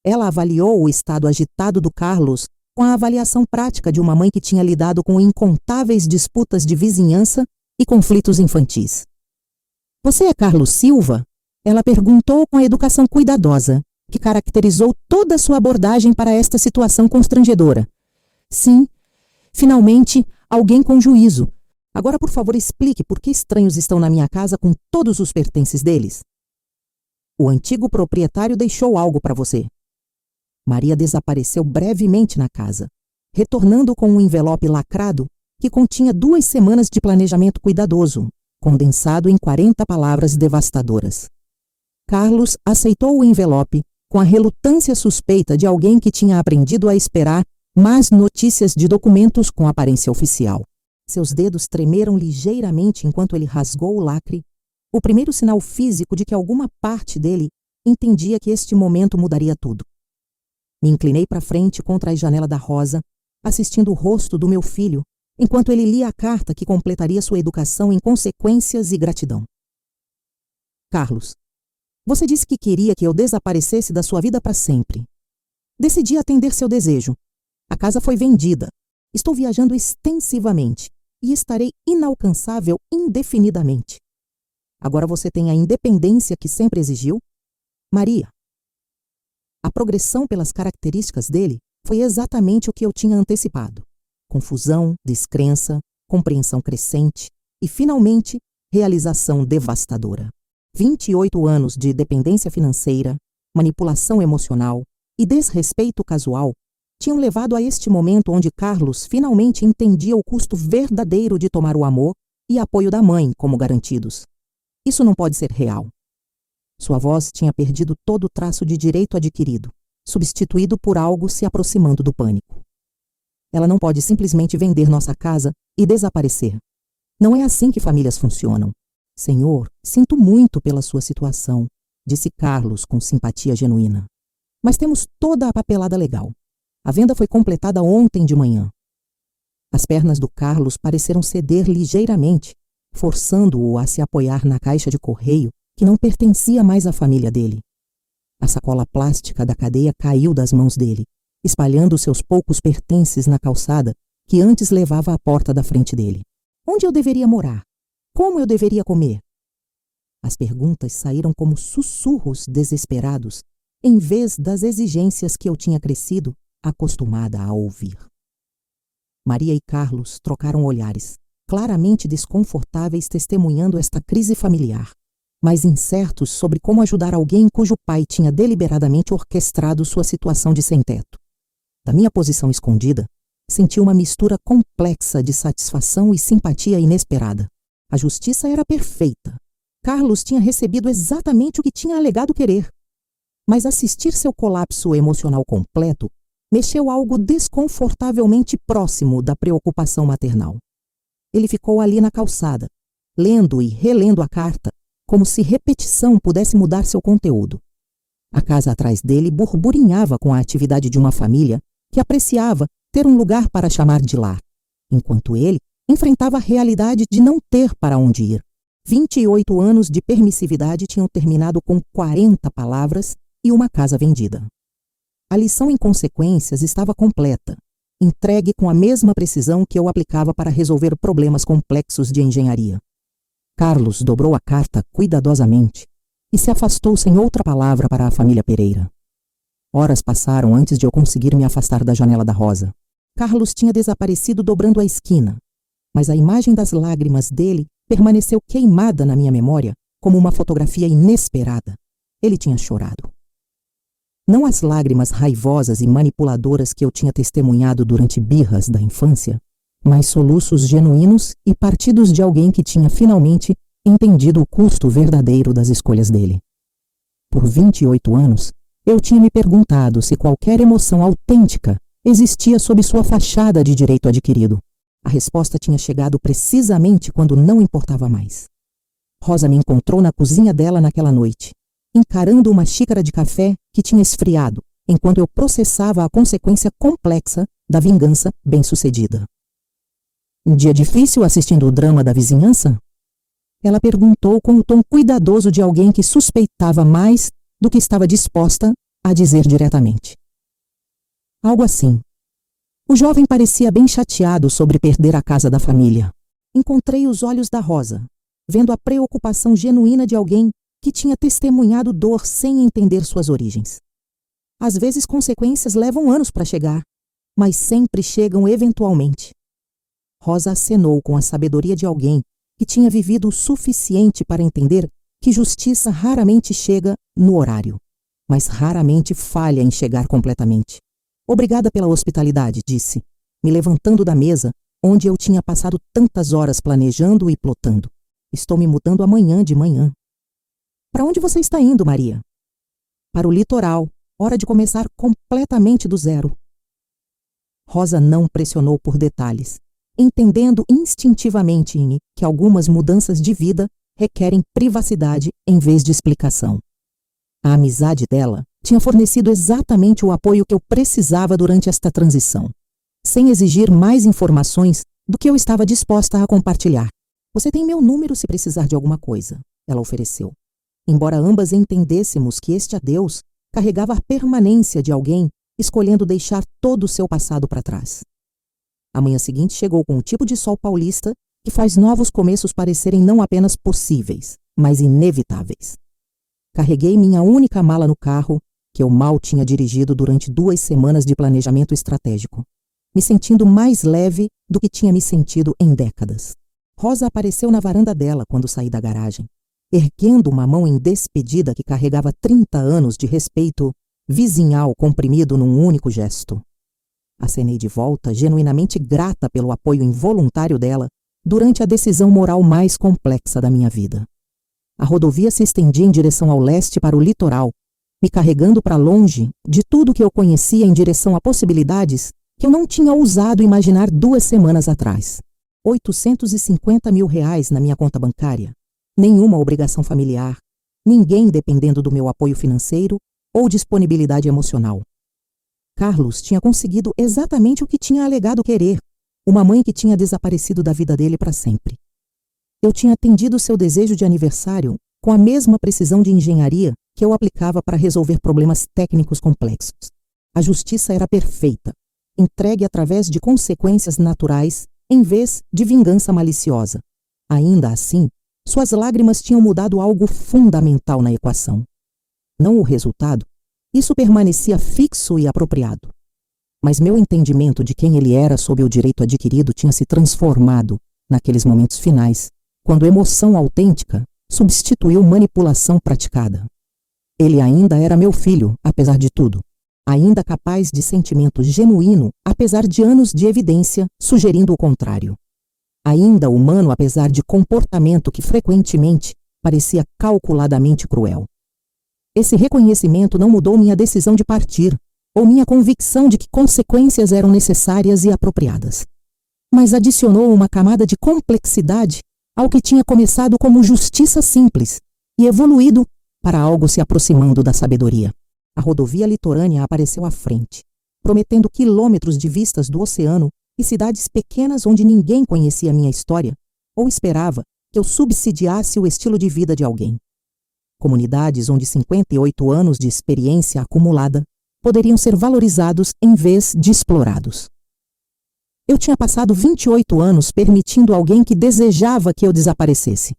Ela avaliou o estado agitado do Carlos com a avaliação prática de uma mãe que tinha lidado com incontáveis disputas de vizinhança e conflitos infantis. Você é Carlos Silva? Ela perguntou com a educação cuidadosa, que caracterizou toda a sua abordagem para esta situação constrangedora. Sim, finalmente, alguém com juízo. Agora, por favor, explique por que estranhos estão na minha casa com todos os pertences deles. O antigo proprietário deixou algo para você. Maria desapareceu brevemente na casa, retornando com um envelope lacrado que continha 2 semanas de planejamento cuidadoso, condensado em 40 palavras devastadoras. Carlos aceitou o envelope com a relutância suspeita de alguém que tinha aprendido a esperar más notícias de documentos com aparência oficial. Seus dedos tremeram ligeiramente enquanto ele rasgou o lacre, o primeiro sinal físico de que alguma parte dele entendia que este momento mudaria tudo. Me inclinei para frente contra a janela da Rosa, assistindo o rosto do meu filho, enquanto ele lia a carta que completaria sua educação em consequências e gratidão. Carlos, você disse que queria que eu desaparecesse da sua vida para sempre. Decidi atender seu desejo. A casa foi vendida. Estou viajando extensivamente e estarei inalcançável indefinidamente. Agora você tem a independência que sempre exigiu? Maria. A progressão pelas características dele foi exatamente o que eu tinha antecipado. Confusão, descrença, compreensão crescente e, finalmente, realização devastadora. 28 anos de dependência financeira, manipulação emocional e desrespeito casual tinham levado a este momento onde Carlos finalmente entendia o custo verdadeiro de tomar o amor e apoio da mãe como garantidos. Isso não pode ser real. Sua voz tinha perdido todo o traço de direito adquirido, substituído por algo se aproximando do pânico. Ela não pode simplesmente vender nossa casa e desaparecer. Não é assim que famílias funcionam. Senhor, sinto muito pela sua situação, disse Carlos com simpatia genuína. Mas temos toda a papelada legal. A venda foi completada ontem de manhã. As pernas do Carlos pareceram ceder ligeiramente, forçando-o a se apoiar na caixa de correio que não pertencia mais à família dele. A sacola plástica da cadeia caiu das mãos dele, espalhando seus poucos pertences na calçada que antes levava à porta da frente dele. Onde eu deveria morar? Como eu deveria comer? As perguntas saíram como sussurros desesperados, em vez das exigências que eu tinha crescido acostumada a ouvir. Maria e Carlos trocaram olhares, claramente desconfortáveis testemunhando esta crise familiar, mas incertos sobre como ajudar alguém cujo pai tinha deliberadamente orquestrado sua situação de sem-teto. Da minha posição escondida, senti uma mistura complexa de satisfação e simpatia inesperada. A justiça era perfeita. Carlos tinha recebido exatamente o que tinha alegado querer. Mas assistir seu colapso emocional completo mexeu algo desconfortavelmente próximo da preocupação maternal. Ele ficou ali na calçada, lendo e relendo a carta, como se repetição pudesse mudar seu conteúdo. A casa atrás dele burburinhava com a atividade de uma família que apreciava ter um lugar para chamar de lar, enquanto ele enfrentava a realidade de não ter para onde ir. 28 anos de permissividade tinham terminado com 40 palavras e uma casa vendida. A lição em consequências estava completa, entregue com a mesma precisão que eu aplicava para resolver problemas complexos de engenharia. Carlos dobrou a carta cuidadosamente e se afastou sem outra palavra para a família Pereira. Horas passaram antes de eu conseguir me afastar da janela da Rosa. Carlos tinha desaparecido dobrando a esquina, mas a imagem das lágrimas dele permaneceu queimada na minha memória como uma fotografia inesperada. Ele tinha chorado. Não as lágrimas raivosas e manipuladoras que eu tinha testemunhado durante birras da infância, mas soluços genuínos e partidos de alguém que tinha finalmente entendido o custo verdadeiro das escolhas dele. Por 28 anos, eu tinha me perguntado se qualquer emoção autêntica existia sob sua fachada de direito adquirido. A resposta tinha chegado precisamente quando não importava mais. Rosa me encontrou na cozinha dela naquela noite, encarando uma xícara de café que tinha esfriado, enquanto eu processava a consequência complexa da vingança bem-sucedida. Um dia difícil assistindo o drama da vizinhança? Ela perguntou com o tom cuidadoso de alguém que suspeitava mais do que estava disposta a dizer diretamente. Algo assim. O jovem parecia bem chateado sobre perder a casa da família. Encontrei os olhos da Rosa, vendo a preocupação genuína de alguém que tinha testemunhado dor sem entender suas origens. Às vezes consequências levam anos para chegar, mas sempre chegam eventualmente. Rosa acenou com a sabedoria de alguém que tinha vivido o suficiente para entender que justiça raramente chega no horário, mas raramente falha em chegar completamente. Obrigada pela hospitalidade, disse, me levantando da mesa, onde eu tinha passado tantas horas planejando e plotando. Estou me mudando amanhã de manhã. Para onde você está indo, Maria? Para o litoral. Hora de começar completamente do zero. Rosa não pressionou por detalhes, entendendo instintivamente que algumas mudanças de vida requerem privacidade em vez de explicação. A amizade dela tinha fornecido exatamente o apoio que eu precisava durante esta transição, sem exigir mais informações do que eu estava disposta a compartilhar. Você tem meu número se precisar de alguma coisa, ela ofereceu. Embora ambas entendêssemos que este adeus carregava a permanência de alguém escolhendo deixar todo o seu passado para trás. A manhã seguinte chegou com um tipo de sol paulista que faz novos começos parecerem não apenas possíveis, mas inevitáveis. Carreguei minha única mala no carro, que eu mal tinha dirigido durante 2 semanas de planejamento estratégico, me sentindo mais leve do que tinha me sentido em décadas. Rosa apareceu na varanda dela quando saí da garagem, erguendo uma mão em despedida que carregava 30 anos de respeito vizinhal comprimido num único gesto. Acenei de volta, genuinamente grata pelo apoio involuntário dela durante a decisão moral mais complexa da minha vida. A rodovia se estendia em direção ao leste para o litoral, me carregando para longe de tudo que eu conhecia em direção a possibilidades que eu não tinha ousado imaginar 2 semanas atrás. 850 mil reais na minha conta bancária, nenhuma obrigação familiar, ninguém dependendo do meu apoio financeiro ou disponibilidade emocional. Carlos tinha conseguido exatamente o que tinha alegado querer, uma mãe que tinha desaparecido da vida dele para sempre. Eu tinha atendido seu desejo de aniversário com a mesma precisão de engenharia que eu aplicava para resolver problemas técnicos complexos. A justiça era perfeita, entregue através de consequências naturais em vez de vingança maliciosa. Ainda assim, suas lágrimas tinham mudado algo fundamental na equação. Não o resultado, isso permanecia fixo e apropriado. Mas meu entendimento de quem ele era sob o direito adquirido tinha se transformado naqueles momentos finais, quando emoção autêntica substituiu manipulação praticada. Ele ainda era meu filho, apesar de tudo. Ainda capaz de sentimento genuíno, apesar de anos de evidência sugerindo o contrário. Ainda humano, apesar de comportamento que frequentemente parecia calculadamente cruel. Esse reconhecimento não mudou minha decisão de partir, ou minha convicção de que consequências eram necessárias e apropriadas, mas adicionou uma camada de complexidade ao que tinha começado como justiça simples e evoluído para algo se aproximando da sabedoria. A rodovia litorânea apareceu à frente, prometendo quilômetros de vistas do oceano e cidades pequenas onde ninguém conhecia minha história ou esperava que eu subsidiasse o estilo de vida de alguém. Comunidades onde 58 anos de experiência acumulada poderiam ser valorizados em vez de explorados. Eu tinha passado 28 anos permitindo alguém que desejava que eu desaparecesse.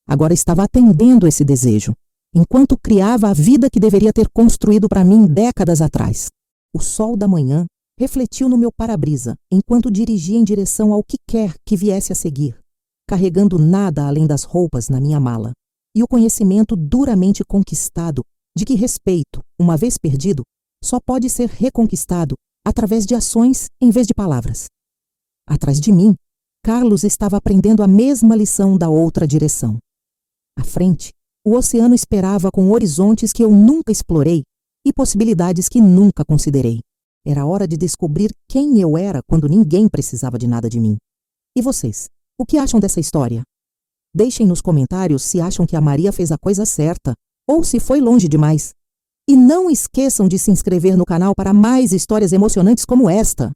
Agora estava atendendo esse desejo, enquanto criava a vida que deveria ter construído para mim décadas atrás. O sol da manhã refletiu no meu para-brisa enquanto dirigia em direção ao que quer que viesse a seguir, carregando nada além das roupas na minha mala, e o conhecimento duramente conquistado de que respeito, uma vez perdido, só pode ser reconquistado através de ações em vez de palavras. Atrás de mim, Carlos estava aprendendo a mesma lição da outra direção. À frente, o oceano esperava com horizontes que eu nunca explorei e possibilidades que nunca considerei. Era hora de descobrir quem eu era quando ninguém precisava de nada de mim. E vocês, o que acham dessa história? Deixem nos comentários se acham que a Maria fez a coisa certa ou se foi longe demais. E não esqueçam de se inscrever no canal para mais histórias emocionantes como esta.